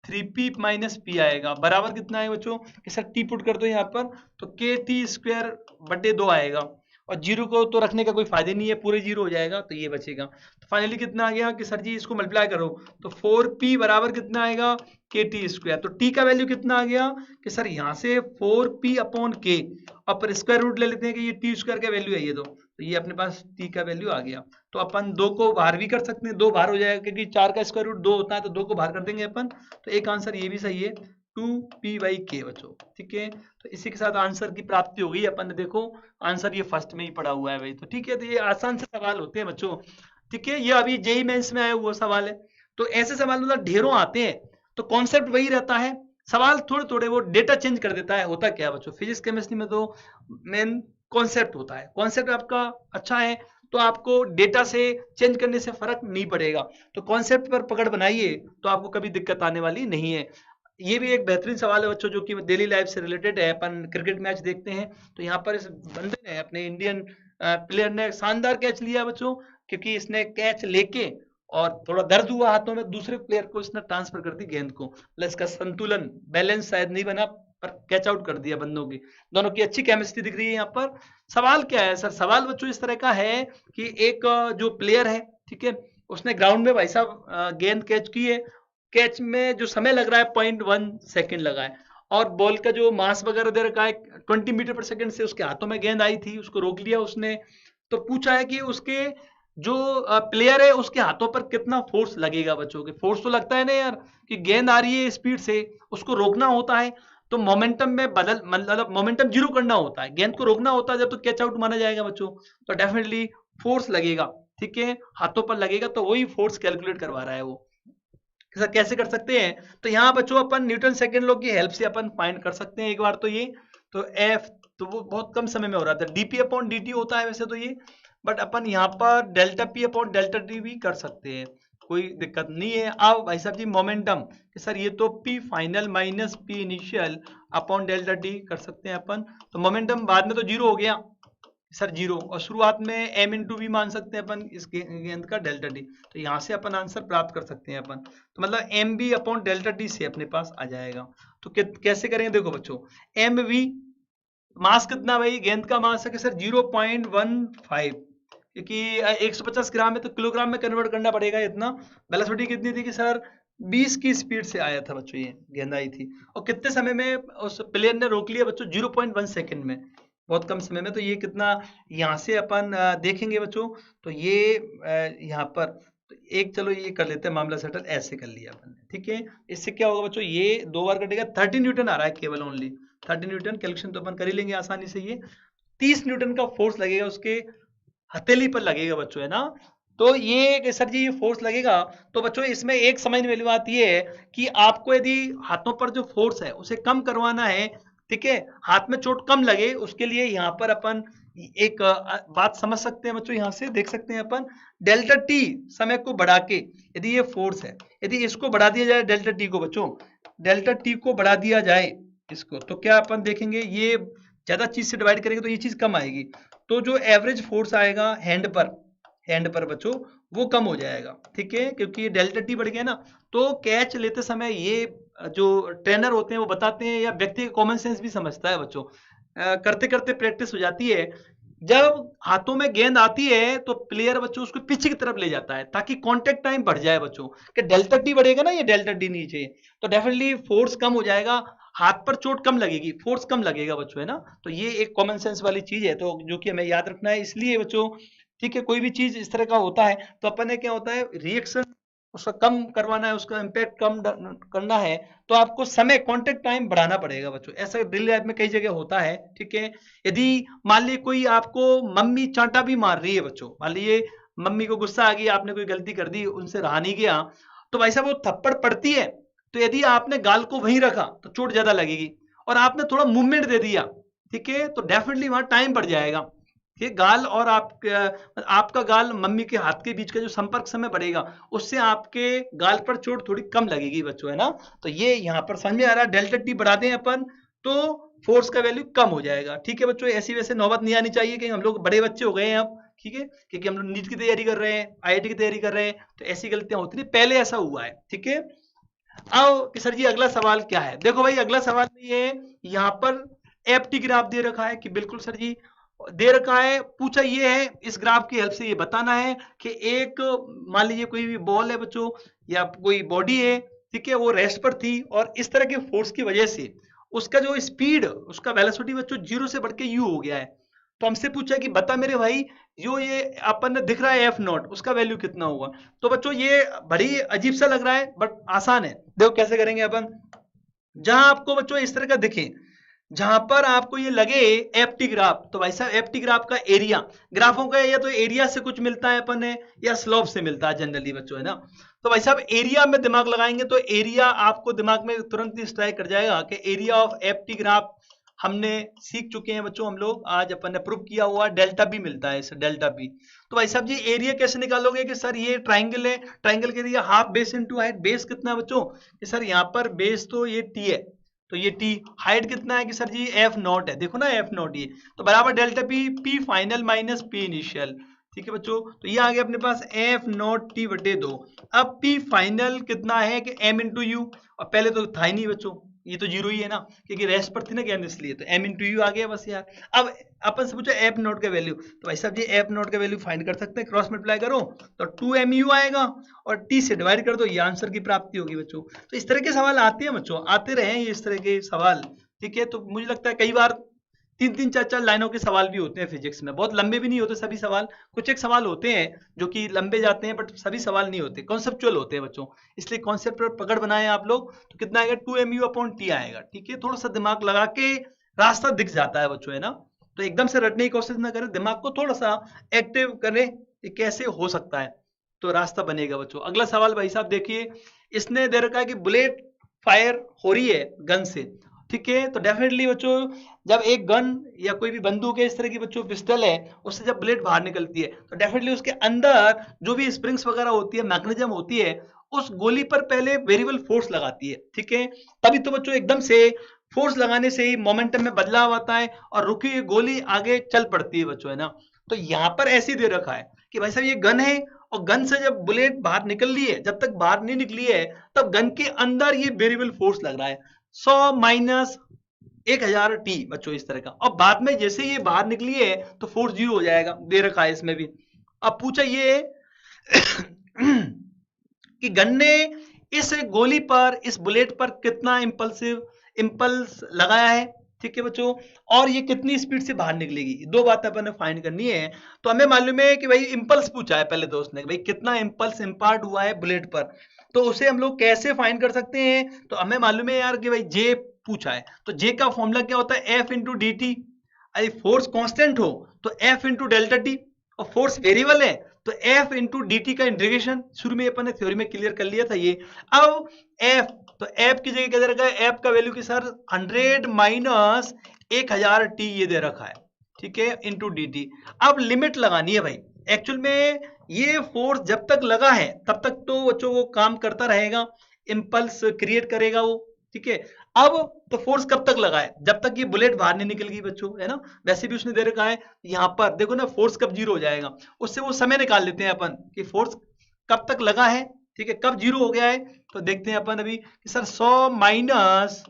3p माइनस p आएगा, बराबर कितना है बच्चों कि सर t पुट कर दो यहाँ पर, तो kt स्क्वायर बटे 2 आएगा। और जीरो को तो रखने का कोई फायदा नहीं है, पूरे जीरो हो जाएगा तो ये बचेगा। तो फाइनली कितना आ गया कि सर जी इसको मल्टीप्लाई करो तो 4p बराबर कितना आएगा के टी स्क्वायर। तो टी का वैल्यू कितना आ गया कि सर यहाँ से 4p अपॉन के, और स्क्वायर रूट ले लेते हैं कि ये टी स्क्वायर का वैल्यू है ये, तो ये अपने पास टी का वैल्यू आ गया। तो अपन दो को बाहर भी कर सकते हैं, दो बाहर हो जाएगा क्योंकि 4 का स्क्वायर रूट 2 होता है, तो दो को बाहर कर देंगे अपन। तो एक आंसर ये भी सही है 2p/k बच्चों, ठीक है। तो इसी के साथ आंसर की प्राप्ति हो गई। अपन ने देखो आंसर ये फर्स्ट में ही पड़ा हुआ है भाई, तो ठीक है। तो ये आसान से सवाल होते हैं बच्चों, ठीक है। ये अभी जेईई मेंस में आया हुआ सवाल है। तो ऐसे सवाल मतलब ढेरों आते हैं, तो कॉन्सेप्ट वही रहता है, सवाल थोड़े थोड़े वो डेटा चेंज कर देता है। होता क्या बच्चों, फिजिक्स केमिस्ट्री में तो मेन कॉन्सेप्ट होता है। कॉन्सेप्ट आपका अच्छा है तो आपको डेटा से चेंज करने से फर्क नहीं पड़ेगा। तो कॉन्सेप्ट पर पकड़ बनाइए तो आपको कभी दिक्कत आने वाली नहीं है। ये भी एक बेहतरीन सवाल है बच्चों जो कि डेली लाइफ से रिलेटेड है। अपन क्रिकेट मैच देखते हैं तो यहाँ पर इस बंदे ने, अपने इंडियन प्लेयर ने शानदार कैच लिया बच्चों, क्योंकि इसने कैच लेके और थोड़ा दर्द हुआ हाथों में, दूसरे प्लेयर को इसने ट्रांसफर कर दी गेंद को, मतलब इसका संतुलन बैलेंस शायद नहीं बना पर कैच आउट कर दिया बंदों की। दोनों की अच्छी केमिस्ट्री दिख रही है यहाँ पर। सवाल क्या है सर, सवाल बच्चों इस तरह का है कि एक जो प्लेयर है, ठीक है, उसने ग्राउंड में भाई साहब गेंद कैच की है। कैच में जो समय लग रहा है 0.1 सेकंड लगा है, और बॉल का जो मास वगैरह दे रखा है 20 मीटर पर सेकंड से उसके हाथों में गेंद आई थी, उसको रोक लिया उसने। तो पूछा है कि उसके जो प्लेयर है उसके हाथों पर कितना फोर्स लगेगा बच्चों के। फोर्स तो लगता है ना यार, कि गेंद आ रही है स्पीड से, उसको रोकना होता है, तो मोमेंटम में बदल, मतलब मोमेंटम जीरो करना होता है, गेंद को रोकना होता है, जब तो कैच आउट माना जाएगा बच्चों। तो डेफिनेटली फोर्स लगेगा, ठीक है, हाथों पर लगेगा, तो वही फोर्स कैलकुलेट करवा रहा है वो। सर कैसे कर सकते हैं, तो यहाँ बच्चों अपन न्यूटन सेकेंड लॉ की हेल्प से अपन फाइंड कर सकते हैं एक बार। तो ये तो एफ तो वो बहुत कम समय में हो रहा था, डीपी अपॉन डी टी होता है वैसे तो ये, बट अपन यहाँ पर delta P upon delta T भी कर सकते हैं, कोई दिक्कत नहीं है। अब भाई साहब जी मोमेंटम, कि सर ये तो P final minus P initial upon delta T कर सकते हैं अपन। तो मोमेंटम बाद में तो जीरो हो गया सर, जीरो, और शुरुआत में एम इंटू वी मान सकते हैं अपन इस गेंद का डेल्टा डी। तो यहाँ से अपन आंसर प्राप्त कर सकते हैं अपन। तो मतलब M B upon delta D से अपने पास आ जाएगा। तो कैसे करेंगे, देखो बच्चों, एम वी मास कितना भाई, गेंद का मास है कि सर 0.15, क्योंकि 150 ग्राम है तो किलोग्राम में कन्वर्ट करना पड़ेगा इतना। वेलोसिटी कितनी थी कि सर 20 की स्पीड से आया था बच्चों, ये गेंद आई थी, और कितने समय में उस प्लेयर ने रोक लिया बच्चों, 0.1 सेकंड में, बहुत कम समय में। तो ये कितना, यहाँ से अपन देखेंगे बच्चों, तो ये यहाँ पर तो एक, चलो ये कर लेते हैं मामला सेटल, ऐसे कर लिया अपन ने, ठीक है। इससे क्या होगा बच्चों, ये 2 बार कटेगा, 30 न्यूटन आ रहा है केवल, ओनली 30 न्यूटन। कैलकुलेशन तो अपन कर ही लेंगे आसानी से। ये 30 न्यूटन का फोर्स लगेगा उसके हथेली पर लगेगा बच्चों, है ना। तो ये सर जी ये फोर्स लगेगा, तो बच्चों इसमें एक समझने वाली बात ये है कि आपको यदि हाथों पर जो फोर्स है उसे कम करवाना है, ठीक है, हाथ में चोट कम लगे, उसके लिए यहाँ पर अपन एक बात समझ सकते हैं बच्चों। यहाँ से देख सकते हैं अपन, डेल्टा टी समय को बढ़ा के, यदि ये फोर्स है, यदि इसको बढ़ा दिया जाए डेल्टा टी को बच्चों, डेल्टा टी को बढ़ा दिया जाए इसको, तो क्या अपन देखेंगे, ये ज्यादा चीज से डिवाइड करेंगे तो ये चीज कम आएगी, तो जो एवरेज फोर्स आएगा हैंड पर बच्चों वो कम हो जाएगा, ठीक है, क्योंकि ये डेल्टा टी बढ़ गया ना। तो कैच लेते समय ये जो ट्रेनर होते हैं वो बताते हैं, या व्यक्ति का कॉमन सेंस भी समझता है बच्चों, करते करते प्रैक्टिस हो जाती है। जब हाथों में गेंद आती है तो प्लेयर बच्चों उसको पीछे की तरफ ले जाता है ताकि कांटेक्ट टाइम बढ़ जाए बच्चों, कि डेल्टा टी बढ़ेगा ना, ये डेल्टा टी नीचे, तो डेफिनेटली फोर्स कम हो जाएगा, हाथ पर चोट कम लगेगी, फोर्स कम लगेगा बच्चों, है ना। तो ये एक कॉमन सेंस वाली चीज है, तो जो कि हमें याद रखना है, इसलिए बच्चों, ठीक है, कोई भी चीज इस तरह का होता है तो अपन ने क्या होता है, रिएक्शन उसका कम करवाना है, उसका इम्पैक्ट कम करना है, तो आपको समय कांटेक्ट टाइम बढ़ाना पड़ेगा बच्चों। ऐसा डेली लाइफ में कई जगह होता है, ठीक है। यदि मान लीजिए कोई आपको मम्मी चांटा भी मार रही है बच्चों, मान लीजिए मम्मी को गुस्सा आ गया, आपने कोई गलती कर दी, उनसे रहा नहीं गया, तो भाई साहब वो थप्पड़ पड़ती है, तो यदि आपने गाल को वहीं रखा तो चोट ज्यादा लगेगी, और आपने थोड़ा मूवमेंट दे दिया, ठीक है, तो डेफिनेटली वहां टाइम बढ़ जाएगा। ये गाल और आपका गाल मम्मी के हाथ के बीच का जो संपर्क समय बढ़ेगा, उससे आपके गाल पर चोट थोड़ी कम लगेगी बच्चों, है ना। तो ये यहाँ पर समझ में आ रहा है, डेल्टा टी बढ़ा दें अपन तो फोर्स का वैल्यू कम हो जाएगा, ठीक है बच्चों। ऐसी वैसे नौबत नहीं आनी चाहिए कि हम लोग बड़े बच्चे हो गए हैं अब, ठीक है, क्योंकि हम लोग नीट की तैयारी कर रहे हैं, आईआईटी की तैयारी कर रहे हैं, तो ऐसी गलतियां होती नहीं, पहले ऐसा हुआ है, ठीक है। आओ कि सर जी अगला सवाल क्या है, देखो भाई अगला सवाल ये है, यहाँ पर एफ टी ग्राफ दे रखा है कि बिल्कुल सर जी दे रखा है, पूछा ये है इस ग्राफ की हेल्प से ये बताना है कि एक मान लीजिए कोई भी बॉल है बच्चों या कोई बॉडी है, ठीक है, वो रेस्ट पर थी और इस तरह के फोर्स की वजह से उसका जो स्पीड, उसका वेलोसिटी बच्चों 0 से बढ़ के u हो गया है। तो हमसे पूछा कि बता मेरे भाई जो ये अपन ने दिख रहा है एफ नॉट, उसका वैल्यू कितना होगा। तो बच्चों ये बड़ी अजीब सा लग रहा है बट आसान है। देखो कैसे करेंगे अपन। जहां आपको बच्चों इस तरह का दिखे, जहां पर आपको ये लगे एफटी ग्राफ, तो भाई साहब एफटी ग्राफ का एरिया, ग्राफों का या तो एरिया से कुछ मिलता है अपन है या स्लोप से मिलता है जनरली बच्चों, है ना। तो भाई साहब एरिया में दिमाग लगाएंगे तो एरिया आपको दिमाग में तुरंत ही स्ट्राइक कर जाएगा कि एरिया ऑफ एफटी ग्राफ हमने सीख चुके हैं बच्चों हम लोग, आज अपन ने प्रूव किया हुआ डेल्टा बी मिलता है इसे, डेल्टा बी। तो भाई साहब जी एरिया कैसे निकालोगे कि सर ये ट्राइंगल है, ट्राइंगल के लिए half base into height, base कितना है बच्चों कि सर यहाँ पर बेस तो ये टी है, तो ये टी, हाइट कितना है कि सर जी एफ नॉट है, देखो ना एफ नॉट ये, तो बराबर delta P, P final minus P initial, ठीक है बच्चों। तो ये आ गया अपने पास एफ नॉट टी बटे 2। अब पी फाइनल कितना है कि एम इंटू यू, और पहले तो था ही नहीं बच्चों, ये तो जीरो ही है ना क्योंकि रेस्ट पर थी ना गेंद, इसलिए तो एम इंटू यू आ गया बस यार। अब अपन से पूछो एफ नॉट का वैल्यू, तो भाई साहब जी एफ नॉट का वैल्यू फाइंड कर सकते हैं, क्रॉस मल्टीप्लाई करो तो 2mu आएगा और t से डिवाइड कर दो, ये आंसर की प्राप्ति होगी बच्चों। तो इस तरह के सवाल आते हैं बच्चों, आते रहे ये इस तरह के सवाल, ठीक है। तो मुझे लगता है कई बार 3-3 4-4 लाइनों के सवाल भी होते हैं फिजिक्स में, बहुत लंबे भी नहीं होते सभी सवाल, कुछ एक सवाल होते हैं जो कि लंबे जाते हैं बट सभी सवाल नहीं होते, कॉन्सेप्चुअल होते हैं बच्चों। इसलिए कॉन्सेप्ट पर पकड़ बनाए आप लोग तो कितना आएगा 2mu अपॉन टी आएगा, ठीक है। थोड़ा सा दिमाग लगा के रास्ता दिख जाता है बच्चों, है ना। तो एकदम से रटने की कोशिश ना करें, दिमाग को थोड़ा सा एक्टिव करें कि कैसे हो सकता है, तो रास्ता बनेगा बच्चों। अगला सवाल भाई साहब देखिए, इसने दे रखा है कि बुलेट फायर हो रही है गन से, ठीक है। तो डेफिनेटली बच्चों जब एक गन या कोई भी बंदूक है इस तरह की बच्चों पिस्टल है, उससे जब बुलेट बाहर निकलती है तो डेफिनेटली उसके अंदर जो भी स्प्रिंग्स वगैरह होती है, मैकेनिज्म होती है, उस गोली पर पहले वेरिएबल फोर्स लगाती है, ठीक है। तभी तो बच्चों एकदम से फोर्स लगाने से ही मोमेंटम में बदलाव आता है और रुकी हुई गोली आगे चल पड़ती है बच्चों, है ना। तो यहां पर ऐसे दे रखा है कि भाई साहब ये गन है और गन से जब बुलेट बाहर निकल रही है, जब तक बाहर नहीं निकली है तब गन के अंदर ये वेरिएबल फोर्स लग रहा है 100 माइनस 1000 टी बच्चों इस तरह का। और बाद में जैसे ये बाहर निकली है तो फोर्स 0 हो जाएगा, दे रखा है इसमें भी। अब पूछा ये कि गन ने इस गोली पर, इस बुलेट पर कितना इंपल्स लगाया है, ठीक है बच्चों, और ये कितनी स्पीड से बाहर निकलेगी, दो बातें अपन ने फाइंड करनी है। तो हमें मालूम है कि भाई इंपल्स पूछा है पहले दोस्त ने, भाई कितना इंपल्स इंपार्ट हुआ है बुलेट पर, तो उसे हम लोग कैसे फाइंड कर सकते हैं। तो हमें मालूम है यार कि भाई जे पूछा है, तो जे का फॉर्मूला क्या होता है, एफ इंटू डी टी। अरे फोर्स कांस्टेंट हो तो एफ इंटू डेल्टा टी, और फोर्स वेरिएबल है तो एफ इंटू डी टी का इंटीग्रेशन, शुरू में अपन ने थ्योरी में क्लियर कर लिया था ये। अब एफ, तो एफ की जगह क्या दे रखा है, एफ का वैल्यू की सर 100 माइनस 1000 टी ये दे रखा है, ठीक है, इंटू डी टी। अब लिमिट लगानी है भाई, एक्चुअल में ये फोर्स जब तक लगा है तब तक तो बच्चों वो काम करता रहेगा, इंपल्स क्रिएट करेगा वो, ठीक है। अब तो फोर्स कब तक लगा है, जब तक ये बुलेट बाहर नहीं निकल गई बच्चों, है ना। वैसे भी उसने दे रखा है यहां पर, देखो ना फोर्स कब 0 हो जाएगा, उससे वो समय निकाल लेते हैं अपन कि फोर्स कब तक लगा है, ठीक है, कब 0 हो गया है। तो देखते हैं अपन अभी कि सर 100 माइनस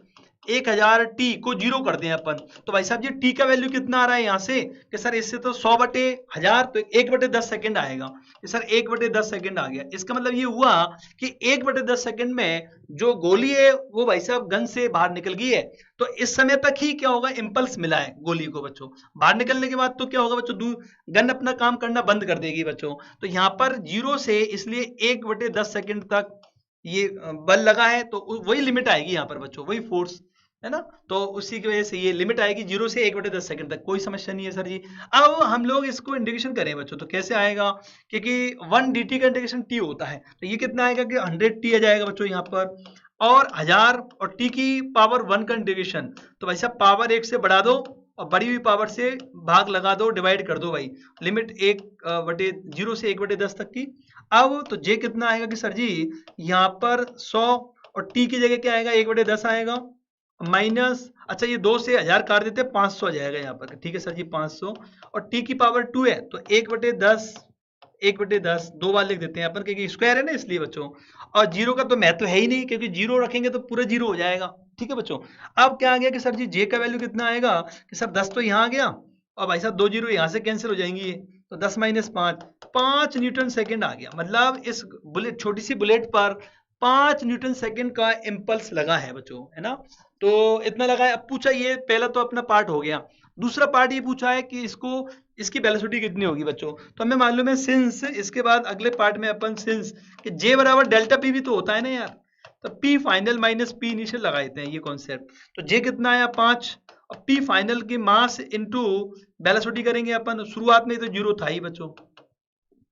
1000 टी को 0 कर दें अपन, तो भाई साहब ये टी का वैल्यू कितना आ रहा है यहाँ से कि सर इससे तो 100 बटे 1000 तो 1/10 सेकंड आएगा कि सर 1/10 सेकंड आ गया। इसका मतलब ये हुआ कि 1/10 सेकंड में जो गोली है वो भाई साहब गन से बाहर निकल गई है, तो इस समय तक ही क्या होगा, इंपल्स मिला है गोली को बच्चों। बाहर निकलने के बाद तो क्या होगा बच्चों, गन अपना काम करना बंद कर देगी बच्चों। तो यहाँ पर 0 से इसलिए 1/10 सेकंड तक ये बल लगा है, तो वही लिमिट आएगी यहाँ पर बच्चों, वही फोर्स, है ना। तो उसी की वजह से ये लिमिट आएगी 0 से 1/10 सेकंड तक, कोई समस्या नहीं है सर जी। अब हम लोग इसको इंटीग्रेशन करें बच्चों, तो कैसे आएगा, क्योंकि 1 dt का इंटीग्रेशन t होता है, तो ये कितना आएगा कि 100t आ जाएगा बच्चों यहाँ पर, और 1000 और t की पावर 1 का इंटीग्रेशन, तो भाई साहब पावर 1 से बढ़ा दो और बड़ी हुई पावर से भाग लगा दो, डिवाइड कर दो भाई, लिमिट 0 से 1/10 तक की। अब तो j कितना आएगा कि सर जी यहाँ पर 100 और t की जगह क्या आएगा 1/10 आएगा, माइनस, अच्छा ये 2 से 1000 काट देते हैं, 500 आ जाएगा यहाँ पर, ठीक है सर जी 500, और t की पावर 2 है तो 1/10 दो बार लिख देते हैं अपन क्योंकि स्क्वायर है ना इसलिए बच्चों, और 0 का तो महत्व है ही नहीं क्योंकि 0 रखेंगे तो पूरा 0 हो जाएगा, ठीक है बच्चों। अब क्या आ गया कि सर जी j का वैल्यू कितना आएगा कि सर 10 तो यहाँ आ गया और भाई साहब 2 जीरो यहाँ से कैंसिल हो जाएंगी, तो 10 माइनस 5 न्यूटन सेकंड आ गया। मतलब इस बुलेट, छोटी सी बुलेट पर 5 न्यूटन सेकंड का इम्पल्स लगा है बच्चों, है ना। तो इतना लगा है। अब पूछा, ये पहला तो अपना पार्ट हो गया। दूसरा पार्ट ये पूछा है कि इसकी वेलोसिटी कितनी होगी बच्चों। तो हमें मालूम है सिंस, इसके बाद अगले पार्ट में अपन सिंस कि जे बराबर डेल्टा पी भी तो होता है ना यार, तो P final minus P initial लगाते हैं, ये कॉन्सेप्ट। तो जे कितना आया 5, और पी फाइनल की मास इनटू वेलोसिटी करेंगे अपन। शुरुआत में तो जीरो था ही बच्चों,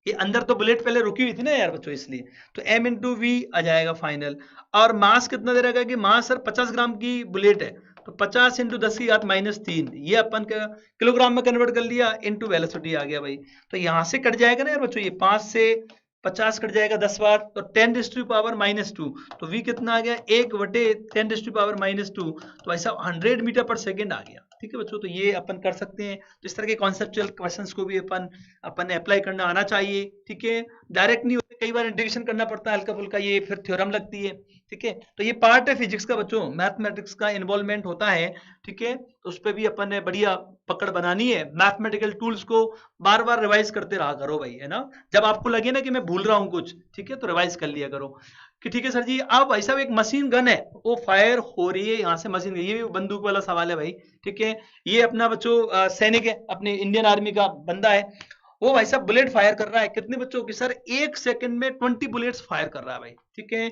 ये अंदर तो बुलेट पहले रुकी हुई थी ना यार बच्चों, इसलिए तो m इंटू वी आ जाएगा फाइनल। और मास कितना दे रहेगा कि मास सर 50 ग्राम की बुलेट है, तो 50 इंटू 10 की घात -3, ये अपन का किलोग्राम में कन्वर्ट कर लिया, इंटू वेलोसिटी आ गया भाई। तो यहाँ से कट जाएगा ना यार बच्चों, ये 5 से 50 कट जाएगा 10 बार, तो 10⁻⁻²। तो v कितना आ गया 1/10⁻²। तो ऐसा 100 मीटर पर सेकेंड आ गया। ठीक है बच्चों, तो ये अपन कर सकते हैं। तो इस तरह के कॉन्सेप्चुअल क्वेश्चंस को भी अपन ने अप्लाई करना आना चाहिए। ठीक है, डायरेक्ट नहीं होते, कई बार इंटीग्रेशन करना पड़ता है हल्का फुल्का, ये फिर थ्योरम लगती है। ठीक है, तो ये पार्ट है फिजिक्स का बच्चों, मैथमेटिक्स का इन्वॉल्वमेंट होता है। ठीक है, तो उस पर भी अपन ने बढ़िया पकड़ बनानी है। मैथमेटिकल टूल्स को बार बार रिवाइज करते रहा करो भाई, है ना। जब आपको लगे ना कि मैं भूल रहा हूँ कुछ, ठीक है, तो रिवाइज कर लिया करो कि ठीक है सर जी। अब भाई साहब एक मशीन गन है, वो फायर हो रही है यहाँ से मशीन, ये भी बंदूक वाला सवाल है भाई। ठीक है, ये अपना बच्चों सैनिक है, अपने इंडियन आर्मी का बंदा है, वो भाई साहब बुलेट फायर कर रहा है। कितने बच्चों की सर, 1 सेकंड में 20 बुलेट्स फायर कर रहा है भाई। ठीक है,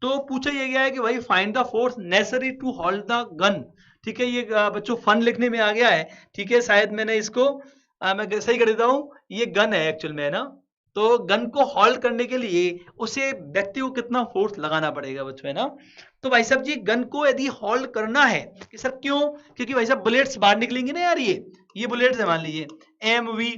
तो पूछा ये गया है कि भाई find the force necessary to hold the gun. ठीक है, ये बच्चों फन लिखने में आ गया है। ठीक है, शायद मैंने इसको मैं सही कर देता हूँ, ये गन है एक्चुअल में, है ना। तो गन को होल्ड करने के लिए उसे व्यक्ति को कितना फोर्स लगाना पड़ेगा बच्चों, है ना। तो भाई साहब जी गन को यदि होल्ड करना है कि सर क्यों, क्योंकि भाई साहब बुलेट्स बाहर निकलेंगे ना यार, ये बुलेट्स है मान लीजिए एम वी,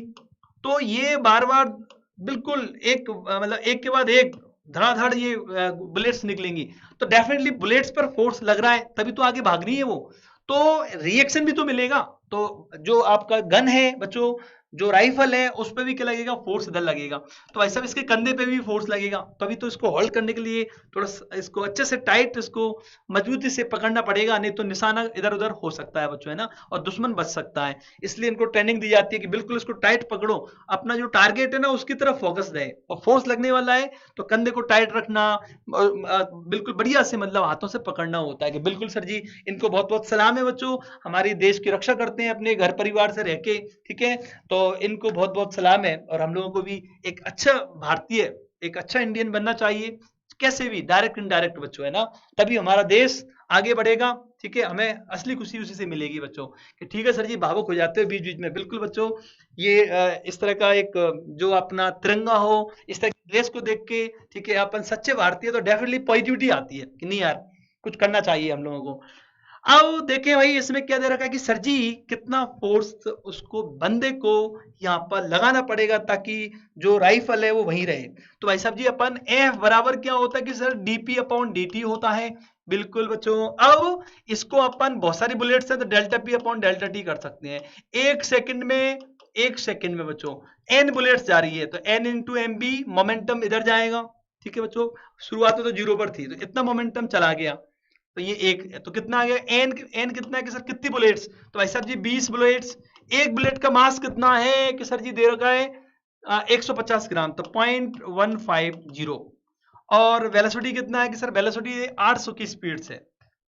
तो ये बार बार बिल्कुल एक मतलब एक के बाद एक धड़ाधड़ ये बुलेट्स निकलेंगी, तो डेफिनेटली बुलेट्स पर फोर्स लग रहा है, तभी तो आगे भाग रही है वो, तो रिएक्शन भी तो मिलेगा। तो जो आपका गन है बच्चों, जो राइफल है, उस पर भी क्या लगेगा, फोर्स इधर लगेगा। तो ऐसा इसके कंधे पे भी फोर्स लगेगा, तभी तो इसको होल्ड करने के लिए थोड़ा इसको अच्छे से टाइट, इसको मजबूती से पकड़ना पड़ेगा, नहीं तो निशाना इधर उधर हो सकता है बच्चों, है ना, और दुश्मन बच सकता है। इसलिए इनको ट्रेनिंग दी जाती है कि बिल्कुल इसको टाइट पकड़ो, अपना जो टारगेट है ना उसकी तरफ फोकस रहे, और फोर्स लगने वाला है तो कंधे को टाइट रखना, बिल्कुल बढ़िया से मतलब हाथों से पकड़ना होता है। कि बिल्कुल सर जी, इनको बहुत बहुत सलाम है बच्चों, हमारी देश की रक्षा करते हैं अपने घर परिवार से रह के। ठीक है, तो इनको बहुत बहुत सलाम है, और हम लोगों को भी एक अच्छा भारतीय, एक अच्छा इंडियन बनना चाहिए, कैसे भी डायरेक्ट इनडायरेक्ट बच्चों, है ना, तभी हमारा देश आगे बढ़ेगा। ठीक है, हमें असली खुशी उसी से मिलेगी बच्चों। कि ठीक है सर जी, भावुक हो जाते हो बीच बीच में, बिल्कुल बच्चों, ये इस तरह का एक जो अपना तिरंगा हो, इस तरह के ड्रेस को देख के, ठीक है, अपन सच्चे भारतीय, तो डेफिनेटली पॉजिटिविटी आती है कि नहीं यार कुछ करना चाहिए हम लोगों को। अब देखें भाई इसमें क्या दे रखा है कि सर जी कितना फोर्स उसको बंदे को यहाँ पर लगाना पड़ेगा ताकि जो राइफल है वो वहीं रहे। तो भाई साहब जी अपन एफ बराबर क्या होता है कि सर डीपी अपॉन dt होता है। बिल्कुल बच्चों, अब इसको अपन बहुत सारी बुलेट्स है तो delta P upon delta T कर सकते हैं। एक सेकंड में बच्चों n बुलेट्स जा रही है, तो n into M B, momentum इधर जाएगा। ठीक है बच्चों, शुरुआत में तो जीरो पर थी, तो इतना मोमेंटम चला गया, तो ये एक, तो कितना आ गया एन कितना है कि सर कितनी बुलेट्स, तो भाई साहब जी 20 बुलेट्स। एक बुलेट का मास कितना है कि सर जी दे रखा है 150 ग्राम, तो 0.150। और वेलोसिटी कितना है कि सर वेलोसिटी 800 की स्पीड से,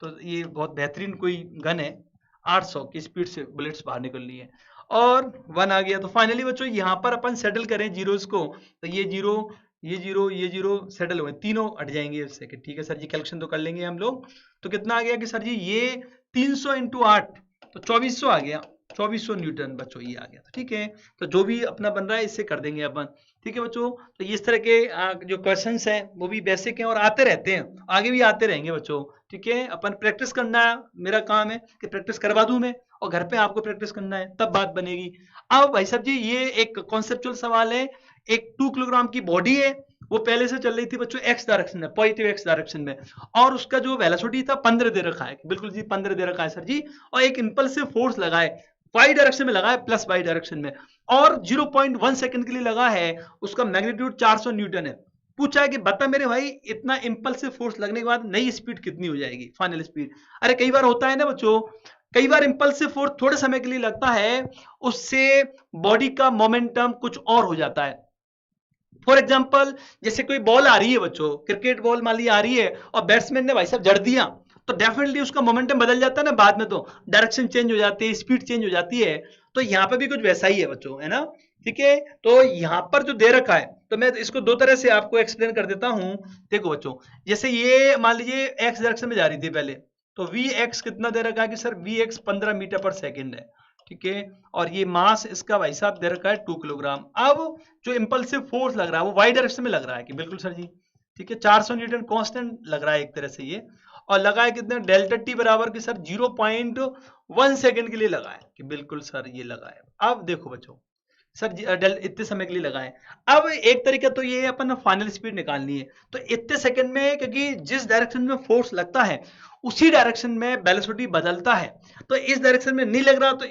तो ये बहुत बेहतरीन कोई गन है, 800 की स्पीड से बुलेट्स बाहर निकल रही है। और 1 आ गया। तो फाइनली बच्चों यहाँ पर अपन सेटल करें जीरोस को, तो ये जीरो, ये जीरो, ये जीरो सेटल हुए, तीनों हट जाएंगे इससे। कि ठीक है सर जी, कैलकुलेशन तो कर लेंगे हम लोग। तो कितना आ गया कि सर जी ये 300 इंटू 8, तो 2400 आ गया, 2400 न्यूटन बच्चों ये आ गया। तो ठीक है, तो जो भी अपना बन रहा है इससे कर देंगे अपन। ठीक है बच्चों, तो इस तरह के जो क्वेश्चंस हैं वो भी बेसिक हैं और आते रहते हैं, आगे भी आते रहेंगे बच्चों। ठीक है, अपन प्रैक्टिस करना है, मेरा काम है कि प्रैक्टिस करवा दूं मैं, और घर पे आपको प्रैक्टिस करना है, तब बात बनेगी। अब भाई साहब जी ये एक कॉन्सेप्चुअल सवाल है। एक 2 किलोग्राम की बॉडी है, वो पहले से चल रही थी बच्चों एक्स डायरेक्शन में, पॉजिटिव एक्स डायरेक्शन में, और उसका जो वेलोसिटी था 15 दे रखा है, बिल्कुल जी 15 दे रखा है सर जी, और एक इंपल्सिव फोर्स लगा है वाई डायरेक्शन में, लगा है प्लस वाई डायरेक्शन में, और 0.1 सेकंड के लिए लगा है, उसका मैग्नीट्यूड 400 न्यूटन है। पूछा है कि बता मेरे भाई इतना इंपल्सिव फोर्स लगने के बाद नई स्पीड कितनी हो जाएगी, फाइनल स्पीड। अरे कई बार होता है ना बच्चों कई बार इंपल्सिव फोर्स थोड़े समय के लिए लगता है, उससे बॉडी का मोमेंटम कुछ और हो जाता है। फॉर एग्जाम्पल, जैसे कोई बॉल आ रही है बच्चों, क्रिकेट बॉल मान ली आ रही है और बैट्समैन ने भाई साहब जड़ दिया, तो डेफिनेटली उसका मोमेंटम बदल जाता है ना, बाद में तो डायरेक्शन चेंज हो जाती है, स्पीड चेंज हो जाती है। तो यहाँ पे भी कुछ वैसा ही है बच्चों, है ना। ठीक है, तो यहाँ पर जो दे रखा है, तो मैं इसको दो तरह से आपको एक्सप्लेन कर देता हूँ। देखो बच्चों, जैसे ये मान लीजिए एक्स डायरेक्शन में जा रही थी पहले, तो वी एक्स कितना दे रखा है कि सर वी एक्स 15 मीटर पर सेकेंड है। ठीक है, और ये मास इसका भाई साहब दे रखा है 2 किलोग्राम। अब जो इंपल्सिव फोर्स लग रहा है वो वाई डायरेक्शन में लग रहा है कि बिल्कुल सर जी। ठीक है, 400 न्यूटन कांस्टेंट लग रहा है एक तरह से ये, और लगा है कितने, डेल्टा टी बराबर कि सर 0.1 सेकंड के लिए लगा है कि बिल्कुल सर ये लगा है। अब देखो बच्चों, सर इतने समय के लिए लगा है। अब एक तरीका तो ये है, अपन फाइनल स्पीड निकालनी है, तो इतने सेकंड में, क्योंकि जिस डायरेक्शन में फोर्स लगता है उसी डायरेक्शन में वेलोसिटी बदलता है, तो इस डायरेक्शन में नहीं लग रहा तो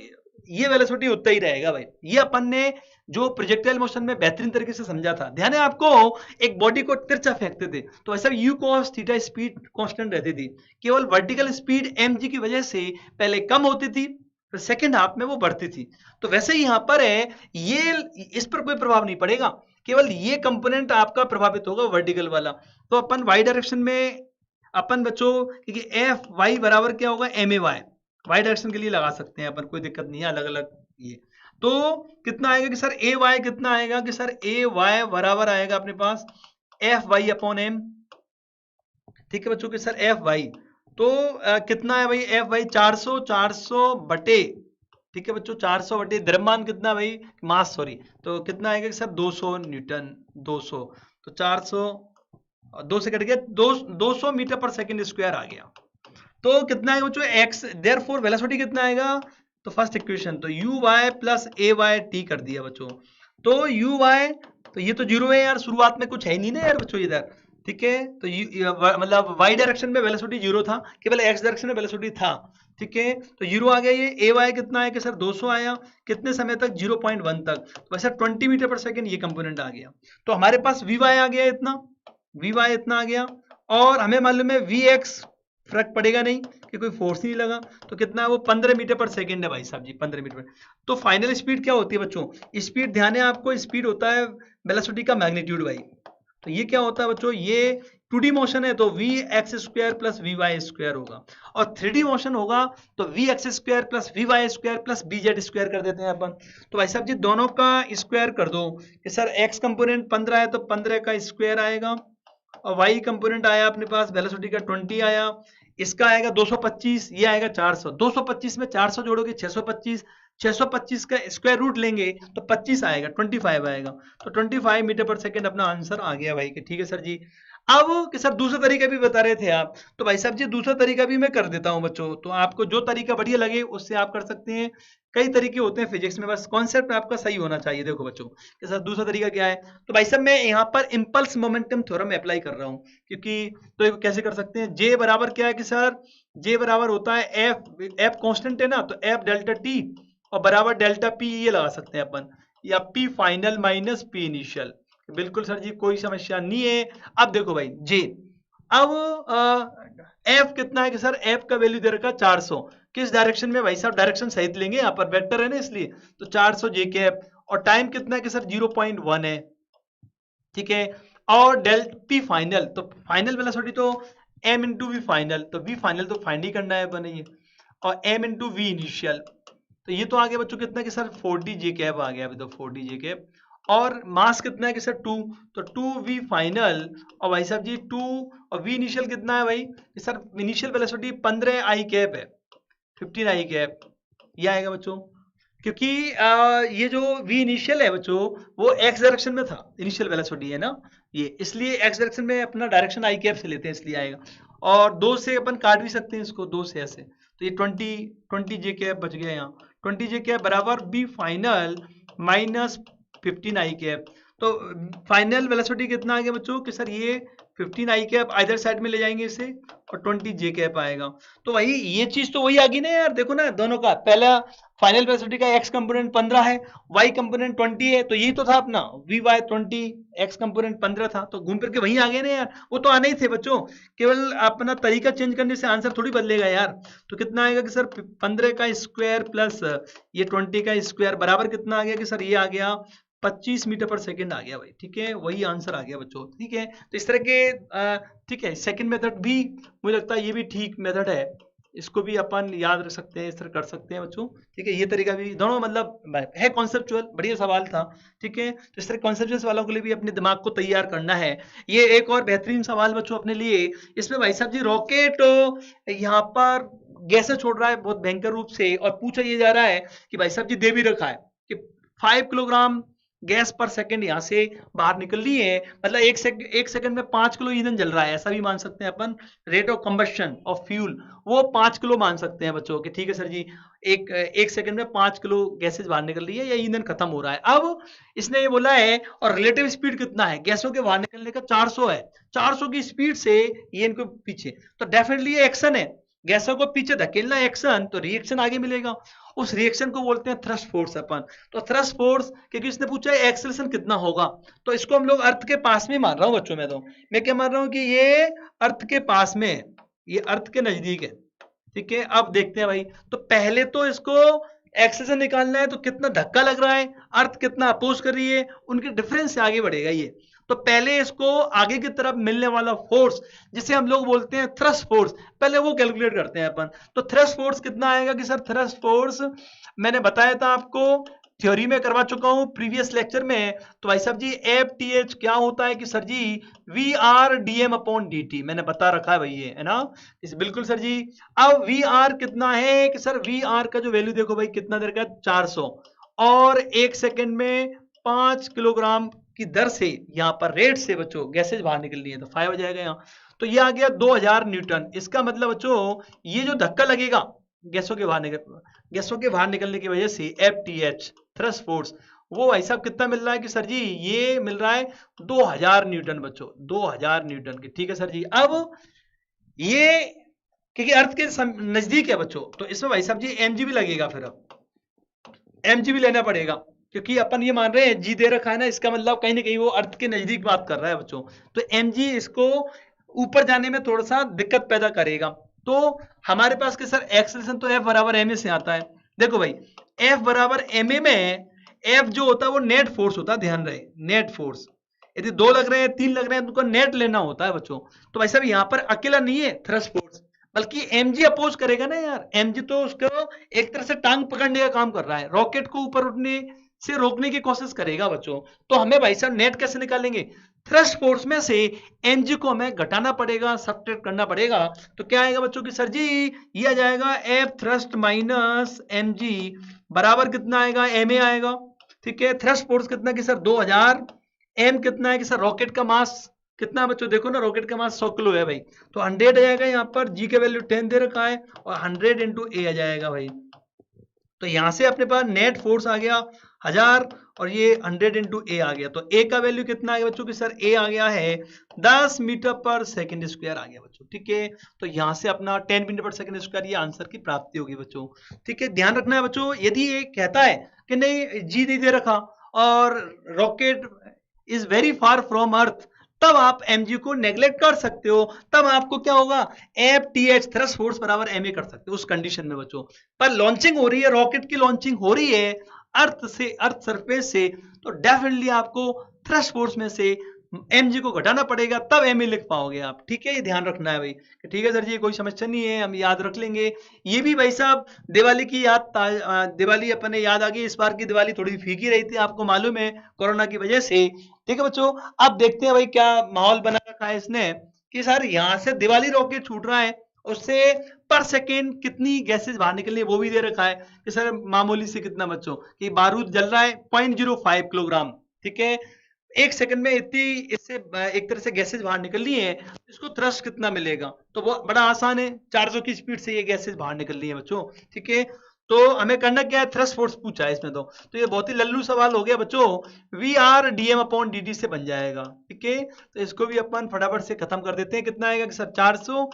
ये वेलोसिटी उतना ही रहेगा भाई। ये अपन ने जो प्रोजेक्टाइल मोशन में बेहतरीन तरीके से समझा था। ध्यान है आपको, एक बॉडी को तिरछा फेंकते थे तो ऐसा you cos theta speed constant रहती थी, केवल वर्टिकल स्पीड mg की वजह से पहले कम होती थी, फिर सेकंड हाफ में वो बढ़ती थी। तो वैसे ही यहाँ पर है, ये इस पर कोई प्रभाव नहीं पड़ेगा, केवल ये कंपोनेंट आपका प्रभावित होगा वर्टिकल वाला। तो अपन वाई डायरेक्शन में अपन बच्चों, क्योंकि एफ वाई बराबर क्या होगा, M A Y, Y direction के लिए लगा सकते हैं अपन, कोई दिक्कत नहीं है, अलग अलग ये। तो कितना आएगा कि सर ए वाई कितना आएगा कि सर ए वाई बराबर आएगा अपने पास एफ वाई अपॉन एम। ठीक है बच्चों कि सर एफ वाई तो कितना है भाई, एफ वाई 400 बटे, ठीक है बच्चों 400 बटे द्रव्यमान कितना भाई, मास सॉरी, तो कितना आएगा कि सर 200 न्यूटन, 200, तो 400 2 से कट गया, 200 मीटर पर सेकंड स्क्वायर आ गया। तो कितना आएगा बच्चों एक्स, देयरफॉर वेलोसिटी कितना आएगा, तो फर्स्ट इक्वेशन तो U Y plus A Y T कर दिया बच्चों। तो यू वाई, तो ये तो जीरो है यार, शुरुआत में कुछ है नहीं ना यार बच्चों इधर। ठीक है, तो मतलब वाई डायरेक्शन में वेलोसिटी जीरो था, केवल एक्स डायरेक्शन में वेलोसिटी था। ठीक है, तो जीरो आ गया, ये ए वाई कितना है कि सर 200 आया, कितने समय तक, 0.1 तक, तो वैसे 20 मीटर पर सेकंड ये कंपोनेंट आ गया। तो हमारे पास वी वाई आ गया इतना, वी वाई इतना आ गया, और हमें मालूम है वी एक्स फर्क पड़ेगा नहीं कि कोई फोर्स नहीं लगा, तो कितना है वो 15 मीटर पर सेकंड है भाई साहब जी, 15 मीटर पर। तो फाइनल स्पीड क्या होती है बच्चों, स्पीड ध्यान है आपको, स्पीड होता है वेलोसिटी का मैग्नीट्यूड भाई। तो ये क्या होता है बच्चों, ये 2D मोशन है तो V X square plus V Y square होगा, और 3D मोशन होगा तो V X square plus V Y square plus B Z square कर देते हैं अपन। तो भाई साहब जी दोनों का स्क्वायर कर दो कि सर एक्स कंपोनेंट 15 है तो 15 का स्क्वायर आएगा, और वाई कंपोनेंट आया अपने पास वेलोसिटी का 20 आया, इसका आएगा 225, ये आएगा 400, 225 में 400 जोड़ोगे 625, 625 का स्क्वायर रूट लेंगे तो 25 आएगा, 25 आएगा, तो 25 मीटर पर सेकंड अपना आंसर आ गया भाई कि ठीक है सर जी। अब कि सर दूसरा तरीका भी बता रहे थे आप, तो भाई साहब जी दूसरा तरीका भी मैं कर देता हूं बच्चों, तो आपको जो तरीका बढ़िया लगे उससे आप कर सकते हैं। कई तरीके होते हैं फिजिक्स में, बस कॉन्सेप्ट आपका सही होना चाहिए। देखो बच्चों कि सर दूसरा तरीका क्या है, तो भाई साहब मैं यहाँ पर इंपल्स मोमेंटम थ्योरम अप्लाई कर रहा हूँ, क्योंकि तो कैसे कर सकते हैं, जे बराबर क्या है कि सर जे बराबर होता है एफ कांस्टेंट है ना, तो एफ डेल्टा टी और बराबर डेल्टा पी, ये लगा सकते हैं अपन, या P final minus P initial. बिल्कुल सर जी कोई समस्या नहीं है। अब देखो भाई जे, अब एफ कितना है कि सर एफ का वैल्यू दे रखा 400, किस डायरेक्शन में भाई साहब, डायरेक्शन सहित लेंगे, यहाँ पर वेक्टर है ना इसलिए, तो 400 जे कैप, और टाइम कितना है कि सर 0.1 है। ठीक है, और डेल पी फाइनल, तो फाइनल वेलोसिटी तो एम इंटू वी फाइनल, तो वी फाइनल तो फाइंड ही करना है अपन ये, और एम इंटू वी इनिशियल, तो ये तो आ गया बच्चों कितना कि सर 40 जे कैप आ गया अभी, तो 40 जे कैप, और मास कितना है कि सर 2, तो 2 वी फाइनल, और भाई साहब जी 2 और वी इनिशियल कितना है भाई कि सर इनिशियल वेलोसिटी 15 आई कैप है, 15 आई कैप, ये आएगा बच्चों, क्योंकि ये जो वी इनिशियल है बच्चों वो एक्स डायरेक्शन में था, इनिशियल वेलोसिटी है ना ये, इसलिए एक्स डायरेक्शन में अपना डायरेक्शन आई कैप से लेते हैं इसलिए आएगा, और 2 से अपन काट भी सकते हैं इसको, 2 से ऐसे, तो ये 20 जे कैप बच गया यहाँ, 20 जे कैप बराबर बी फाइनल माइनस 15 आई कैप। तो फाइनल वेलोसिटी कितना आ गया बच्चों कि सर ये 15 आई कैप इधर साइड में ले जाएंगे इसे, और 20 जे कैप आएगा। तो वही ये चीज तो वही आ गई ना यार, देखो ना दोनों का, पहला फाइनल वेलोसिटी का x कंपोनेंट 15 है, y कंपोनेंट 20 है, तो यही तो था अपना vy 20, x कंपोनेंट 15 था, तो घूम फिर के वहीं आ गए ना यार, वो तो आने ही थे बच्चों, केवल अपना तरीका चेंज करने से आंसर थोड़ी बदलेगा यार। तो कितना आएगा कि सर 15 का स्क्वायर प्लस ये 20 का स्क्वायर बराबर कितना आ गया कि सर ये आ गया 25 मीटर पर सेकंड आ गया भाई, ठीक है, वही आंसर आ गया बच्चों, ठीक है। तो इस तरह के ठीक है, सेकंड मेथड भी मुझे लगता है ये भी ठीक मेथड है, इसको भी अपन याद रख सकते हैं, इस तरह कर सकते हैं बच्चों, ठीक है। ये तरीका भी दोनों मतलब है कॉन्सेप्चुअल, बढ़िया सवाल था, ठीक है। तो इस तरह कॉन्सेप्चुअल सवालों के लिए भी अपने दिमाग को तैयार करना है। ये एक और बेहतरीन सवाल बच्चों अपने लिए, इसमें भाई साहब जी रॉकेट यहाँ पर गैसें छोड़ रहा है बहुत भयंकर रूप से, और पूछा ये जा रहा है कि भाई साहब जी दे भी रखा है कि 5 किलोग्राम गैस पर सेकंड यहाँ से बाहर निकल रही है, मतलब एक सेकंड में 5 किलो ईंधन जल रहा है, ऐसा भी मान सकते हैं अपन। Rate of combustion of fuel वो 5 किलो मान सकते हैं बच्चों के, ठीक है सर जी। एक सेकंड में 5 किलो गैसेज बाहर निकल रही है या ईंधन खत्म हो रहा है। अब इसने ये बोला है, और रिलेटिव स्पीड कितना है गैसों के बाहर निकलने का, 400 है, 400 की स्पीड से ये इनको पीछे, तो डेफिनेटली ये एक्शन है, गैसों को पीछे धकेलना एक्शन, तो रिएक्शन आगे मिलेगा, उस रिएक्शन को बोलते हैं थ्रस्ट फोर्स अपन। तो थ्रस्ट फोर्स, क्योंकि इसने पूछा है एक्सेलरेशन कितना होगा, तो इसको हम लोग अर्थ के पास में मान रहा हूं बच्चों, मैं क्या मान रहा हूं कि ये अर्थ के पास में, ये अर्थ के नजदीक है, ठीक है। अब देखते हैं भाई, तो पहले तो इसको एक्सेलरेशन निकालना है, तो कितना धक्का लग रहा है, अर्थ कितना अपोज कर रही है, उनके डिफरेंस से आगे बढ़ेगा ये। तो पहले इसको आगे की तरफ मिलने वाला फोर्स, जिसे हम लोग बोलते हैं थ्रस्ट फोर्स, पहले वो कैलकुलेट करते हैं अपन। तो थ्रस्ट फोर्स कितना आएगा कि सर थ्रस्ट फोर्स मैंने बताया था आपको, थ्योरी में करवा चुका हूं प्रीवियस लेक्चर में। तो भाई साहब जी FTH क्या होता है कि सर जी VRdm/dt, मैंने बता रखा है भाई, ये है ना, इस बिल्कुल सर जी। अब VR कितना है कि सर VR का जो वैल्यू देखो भाई कितना देर का, 400, और एक सेकंड में 5 किलोग्राम की दर से यहाँ पर रेट से बच्चों गैसेज बाहर निकलनी है, तो 5 हो जाएगा यहाँ। तो ये आ गया 2000 न्यूटन। इसका मतलब बच्चों ये जो धक्का लगेगा गैसों के बाहर निकलने की वजह से FTH थ्रस्ट फोर्स, वो भाई साहब कितना मिल रहा है कि सर जी ये मिल रहा है 2000 न्यूटन बच्चों, 2000 न्यूटन की, ठीक है सर जी। अब ये क्योंकि अर्थ के नजदीक है बच्चों, तो इसमें भाई साहब जी mg भी लगेगा, फिर अब mg भी लेना पड़ेगा, क्योंकि अपन ये मान रहे हैं जी दे रखा है ना, इसका मतलब कहीं ना कहीं वो अर्थ के नजदीक बात कर रहा है बच्चों। तो mg इसको ऊपर जाने में थोड़ा सा दिक्कत पैदा करेगा। तो हमारे पास के सर एक्सेलरेशन तो F बराबर ma से आता है। देखो भाई F बराबर ma में F जो होता है वो नेट फोर्स होता है, ध्यान रहे, नेट फोर्स। यदि 2 लग रहे हैं 3 लग रहे हैं तो उनको नेट लेना होता है बच्चों। तो भाई साहब यहाँ पर अकेला नहीं है थ्रस्ट फोर्स, बल्कि mg अपोज करेगा ना यार, mg तो उसको एक तरह से टांग पकड़ने का काम कर रहा है, रॉकेट को ऊपर उठने से रोकने की कोशिश करेगा बच्चों। तो हमें भाई साहब नेट कैसे निकालेंगे, थ्रस्ट फोर्स में से mg को हमें घटाना पड़ेगा, सब्ट्रैक्ट करना पड़ेगा। तो क्या आएगा बच्चों की सर जी ये आ जाएगा F थ्रस्ट माइनस mg बराबर कितना आएगा, ma आएगा, ठीक है। थ्रस्ट फोर्स कितना की सर 2000, m कितना है कि सर रॉकेट का मास कितना है बच्चों, देखो ना रॉकेट का मास 100 किलो है भाई, तो 100 आ जाएगा, यहाँ पर g का वैल्यू 10 दे रखा है, और 100 इंटू a आ जाएगा भाई। तो यहां से अपने पास नेट फोर्स आ गया 1000, और ये 100 इंटू ए आ गया। तो ए का वैल्यू कितना आ गया बच्चों की सर, ए आ गया है 10 मीटर पर सेकंड स्क्वायर आ गया बच्चों, ठीक है। तो यहां से अपना 10 मीटर पर सेकंड स्क्वायर ये आंसर की प्राप्ति होगी बच्चों, ठीक है। ध्यान रखना है बच्चों, यदि ये कहता है कि नहीं जी दे रखा और rocket is very far from earth, तब आप mg को नेग्लेक्ट कर सकते हो, तब आपको क्या होगा FTH थ्रस्ट फोर्स बराबर ma कर सकते हो उस कंडीशन में बच्चों। पर लॉन्चिंग हो रही है, रॉकेट की लॉन्चिंग हो रही है अर्थ से, अर्थ सरफेस से, तो डेफिनेटली आपको थ्रस्ट फोर्स में से mg को घटाना पड़ेगा, तब ma लिख पाओगे आप, ठीक है। ये ध्यान रखना है भाई, ठीक है सर जी, कोई समस्या नहीं है, हम याद रख लेंगे। ये भी भाई साहब दिवाली की याद, दिवाली अपने याद आ गई, इस बार की दिवाली थोड़ी फीकी रही थी, आपको मालूम है कोरोना की वजह से, ठीक है बच्चों। अब देखते हैं भाई क्या माहौल बना रखा है इसने कि सर यहाँ से दिवाली रॉकेट छूट रहा है, उससे पर सेकेंड कितनी गैसेज बाहर निकल रही है वो भी दे रखा है कि सर मामूली से कितना बच्चों कि बारूद जल रहा है 0.05 किलोग्राम, ठीक है। एक सेकंड में इतनी इससे एक तरह से गैसेज बाहर निकल रही है, इसको थ्रस्ट कितना मिलेगा, तो वो बड़ा आसान है, 400 की स्पीड से ये गैसेज बाहर निकल रही है बच्चों, ठीक है। तो हमें करना क्या है, थ्रस्ट फोर्स पूछा है इसमें, तो ये बहुत ही लल्लू सवाल हो गया बच्चों, VRdm/dt से बन जाएगा, ठीक है। तो इसको भी अपन फटाफट से खत्म कर देते हैं, कितना आएगा कि सर 400,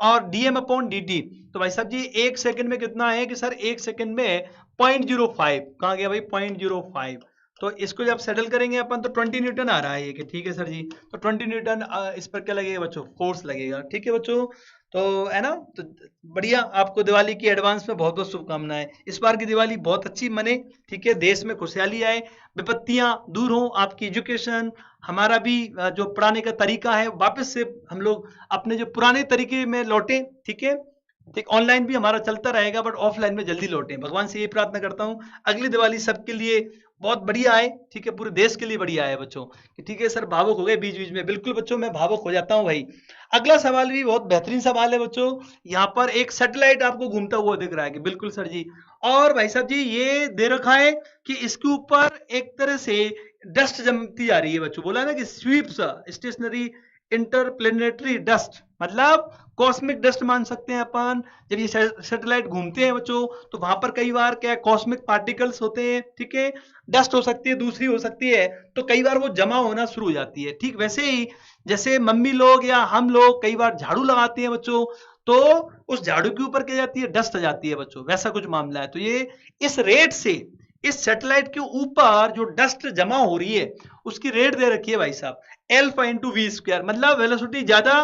और डीएम अपॉन dt। तो भाई साहब जी 1 सेकंड में कितना है कि सर 1 सेकंड में 0.05, कहाँ गया भाई 0.05। तो इसको जब सेटल करेंगे अपन तो 20 न्यूटन आ रहा है ये कि ठीक है सर जी। तो 20 न्यूटन इस पर क्या लगेगा बच्चों, फोर्स लगेगा। ठीक है बच्चों, तो है ना। तो बढ़िया, आपको दिवाली की एडवांस में बहुत बहुत शुभकामनाएं। इस बार की दिवाली बहुत अच्छी मने, ठीक है, देश में खुशहाली आए, विपत्तियां दूर हो, आपकी एजुकेशन, हमारा भी जो पढ़ाने का तरीका है वापस से हम लोग अपने जो पुराने तरीके में लौटे। ठीक है, ठीक, ऑनलाइन भी हमारा चलता रहेगा बट ऑफलाइन में जल्दी लौटें। भगवान से ये प्रार्थना करता हूँ अगली दिवाली सबके लिए बहुत बढ़िया आए, ठीक है, पूरे देश के लिए बढ़िया आए बच्चों। ठीक है सर, भावुक हो गए बीच बीच में, बिल्कुल बच्चों मैं भावुक हो जाता हूँ भाई। अगला सवाल भी बहुत बेहतरीन सवाल है बच्चों। यहाँ पर एक सैटेलाइट आपको घूमता हुआ दिख रहा है कि बिल्कुल सर जी। और भाई साहब जी ये दे रखा है कि इसके ऊपर एक तरह से डस्ट जमती जा रही है बच्चों, बोला ना कि स्वीप्स स्टेशनरी इंटरप्लेनेटरी डस्ट, मतलब कॉस्मिक डस्ट मान सकते हैं अपन। जब ये सैटेलाइट घूमते हैं बच्चों तो वहां पर कई बार क्या कॉस्मिक पार्टिकल्स होते हैं, ठीक है, डस्ट हो सकती है, दूसरी हो सकती है, तो कई बार वो जमा होना शुरू हो जाती है। ठीक वैसे ही जैसे मम्मी लोग या हम लोग कई बार झाड़ू लगाते हैं बच्चों, तो उस झाड़ू के ऊपर क्या जाती है, डस्ट आ जाती है बच्चों, वैसा कुछ मामला है। तो ये इस रेट से इस सैटेलाइट के ऊपर जो डस्ट जमा हो रही है उसकी रेट दे रखी है भाई साहब एल्फा इंटू वी स्क्वायर, मतलब वेलोसिटी ज्यादा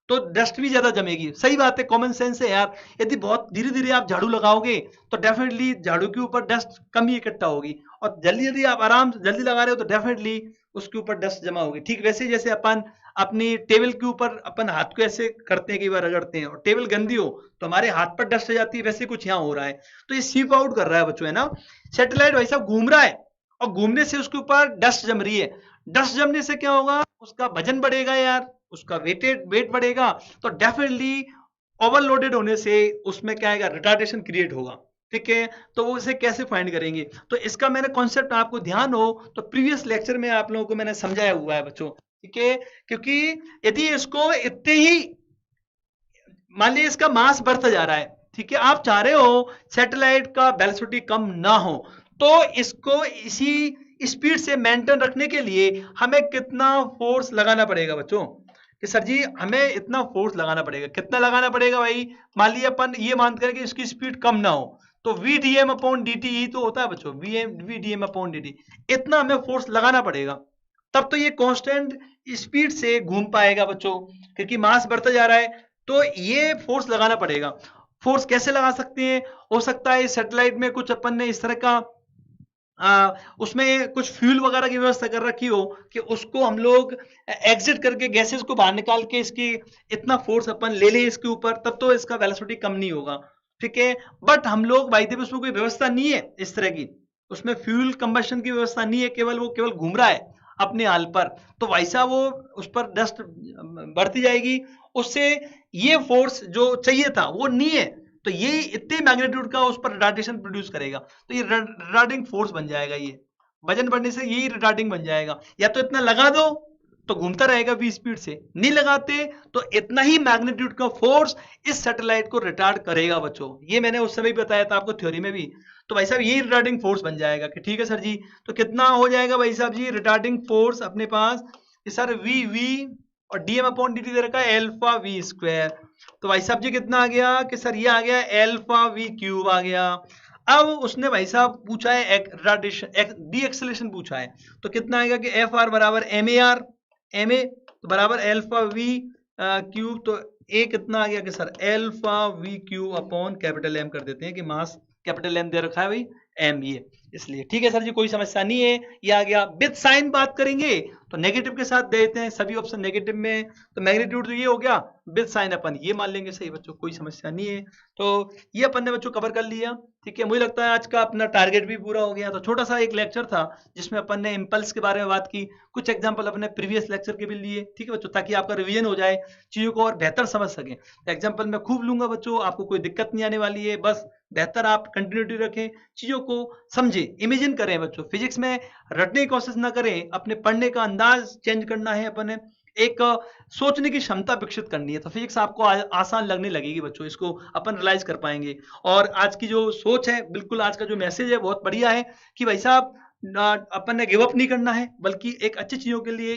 तो डस्ट भी ज्यादा जमेगी। सही बात है, कॉमन सेंस है यार। यदि बहुत धीरे धीरे आप झाड़ू लगाओगे तो डेफिनेटली झाड़ू के ऊपर डस्ट कम ही इकट्ठा होगी, और जल्दी जल्दी आप आराम से जल्दी लगा रहे हो तो डेफिनेटली उसके ऊपर डस्ट जमा होगी। ठीक वैसे जैसे अपन अपनी टेबल के ऊपर अपन हाथ को ऐसे करते हैं, कई बार रगड़ते हैं और टेबल गंदी हो तो हमारे हाथ पर डस्ट आ जाती है, वैसे कुछ यहाँ हो रहा है। तो ये सीप आउट कर रहा है बच्चों, है ना। सैटेलाइट भाई साहब घूम रहा है और घूमने से उसके ऊपर डस्ट जम रही है। डस्ट जमने से क्या होगा, उसका वजन बढ़ेगा यार, उसका वेट बढ़ेगा, तो डेफिनेटली ओवरलोडेड होने से उसमें क्या आएगा, रिटार्डेशन क्रिएट होगा। ठीक है, तो वो इसे कैसे फाइंड करेंगे, तो इसका मैंने कॉन्सेप्ट आपको ध्यान हो तो प्रीवियस लेक्चर में आप लोगों को मैंने समझाया हुआ है बच्चों। ठीक है, क्योंकि यदि इसको इतने ही मान लीजिए इसका मास बढ़ता जा रहा है, ठीक है, आप चाह रहे हो सैटेलाइट का वेलोसिटी कम ना हो, तो इसको इसी स्पीड से मेंटेन रखने के लिए हमें कितना फोर्स लगाना पड़ेगा बच्चों, कि सर जी हमें इतना फोर्स लगाना पड़ेगा। कितना लगाना पड़ेगा भाई, मान लीजिए अपन ये मान करें कि इसकी स्पीड कम ना हो, तो V D M upon D T ही तो होता है बच्चों, V D M upon D T, इतना हमें फोर्स लगाना पड़ेगा, तब तो ये कांस्टेंट स्पीड से घूम पाएगा बच्चों, क्योंकि मास बढ़ता जा रहा है। तो ये फोर्स लगाना पड़ेगा। फोर्स कैसे लगा सकते हैं, हो सकता है सैटेलाइट में कुछ अपन ने इस तरह का उसमें कुछ फ्यूल वगैरह की व्यवस्था कर रखी हो कि उसको हम लोग एग्जिट करके गैसेस को बाहर निकाल के इसकी इतना फोर्स अपन ले लें इसके ऊपर, तब तो इसका वेलोसिटी कम नहीं होगा। ठीक है, बट हम लोग भाई देव उसमें कोई व्यवस्था नहीं है इस तरह की, उसमें फ्यूल कंबशन की व्यवस्था नहीं है, केवल वो केवल घूम रहा है अपने हाल पर, तो वैसा वो उस पर डस्ट बढ़ती जाएगी, उससे ये फोर्स जो चाहिए था वो नहीं है, तो ये इतने मैग्नीट्यूड का उस पर रिटार्डेशन प्रोड्यूस करेगा, तो ये रिटार्डिंग फोर्स बन जाएगा। ये वजन बढ़ने से यही रिटार्डिंग बन जाएगा। या तो इतना लगा दो तो घूमता रहेगा v स्पीड से, नहीं लगाते तो इतना ही मैग्नीट्यूड का फोर्स इस सैटेलाइट को रिटार्ड करेगा बच्चों। ये मैंने उस समय भी बताया था आपको थ्योरी में भी। तो भाई साहब यही रिटार्डिंग फोर्स बन जाएगा कि ठीक है सर जी, तो कितना हो जाएगा भाई साहब जी रिटार्डिंग फोर्स अपने पास, सर वी और डीएम अपॉन डी टी दे रखा है एल्फा वी स्क्वायर। तो भाई साहब जी कितना आ गया कि सर ये आ गया एल्फा वी क्यूब आ गया। अब उसने भाई साहब पूछा है डी एक्सेलरेशन पूछा है, तो कितना आएगा कि एफ आर बराबर एम ए तो बराबर एल्फा वी क्यूब, तो ए कितना आ गया कि sir alpha V cube upon capital M कर देते हैं कि मास कैपिटल एम दे रखा है भाई एम, ये इसलिए ठीक है सर जी, कोई समस्या नहीं है। ये आ गया। विद साइन बात करेंगे तो नेगेटिव के साथ दे देते हैं, सभी ऑप्शन नेगेटिव में, तो मैग्नीट्यूड तो ये हो गया, विद साइन अपन ये मान लेंगे। सही बच्चों, कोई समस्या नहीं है। तो ये अपन ने बच्चों कवर कर लिया। ठीक है, मुझे लगता है आज का अपना टारगेट भी पूरा हो गया। तो छोटा सा एक लेक्चर था जिसमें अपन ने इंपल्स के बारे में बात की, कुछ एग्जांपल अपने प्रीवियस लेक्चर के भी लिए। ठीक है बच्चों, ताकि आपका रिवीजन हो जाए, चीजों को और बेहतर समझ सकें। तो एग्जाम्पल मैं खूब लूंगा बच्चों, आपको कोई दिक्कत नहीं आने वाली है। बस बेहतर आप कंटिन्यूटी रखें, चीजों को समझें, इमेजिन करें बच्चों। फिजिक्स में रटने की कोशिश ना करें, अपने पढ़ने का अंदाज चेंज करना है, अपने एक सोचने की क्षमता विकसित करनी है, तो फिजिक्स आपको आसान लगने लगेगी बच्चों, इसको अपन रियलाइज कर पाएंगे। और आज की जो सोच है, बिल्कुल आज का जो मैसेज है बहुत बढ़िया है कि भाई साहब अपन ने गिव अप नहीं करना है, बल्कि एक अच्छी चीजों के लिए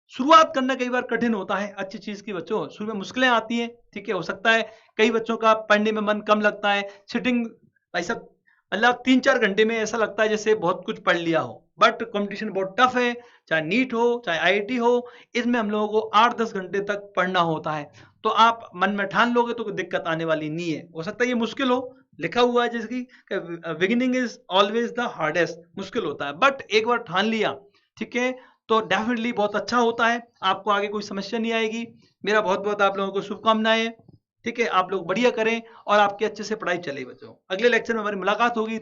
शुरुआत करना कई बार कठिन होता है अच्छी चीज की बच्चों, शुरू में मुश्किलें आती हैं, ठीक है। हो सकता है कई बच्चों का पढ़ने में मन कम लगता है, सिटिंग भाई साहब मतलब 3-4 घंटे में ऐसा लगता है जैसे बहुत कुछ पढ़ लिया हो। बट कंपटीशन बहुत टफ है, चाहे नीट हो चाहे आईआईटी हो, इसमें हम लोगों को 8-10 घंटे तक पढ़ना होता है। तो आप मन में ठान लोगे तो कोई दिक्कत आने वाली नहीं है। हो सकता है ये मुश्किल हो, लिखा हुआ है जैसे कि beginning is always the hardest, मुश्किल होता है, बट एक बार ठान लिया, ठीक है, तो डेफिनेटली बहुत अच्छा होता है, आपको आगे कोई समस्या नहीं आएगी। मेरा बहुत बहुत आप लोगों को शुभकामनाएं, ठीक है। आप लोग बढ़िया करें और आपकी अच्छे से पढ़ाई चले बच्चों। अगले लेक्चर में हमारी मुलाकात होगी।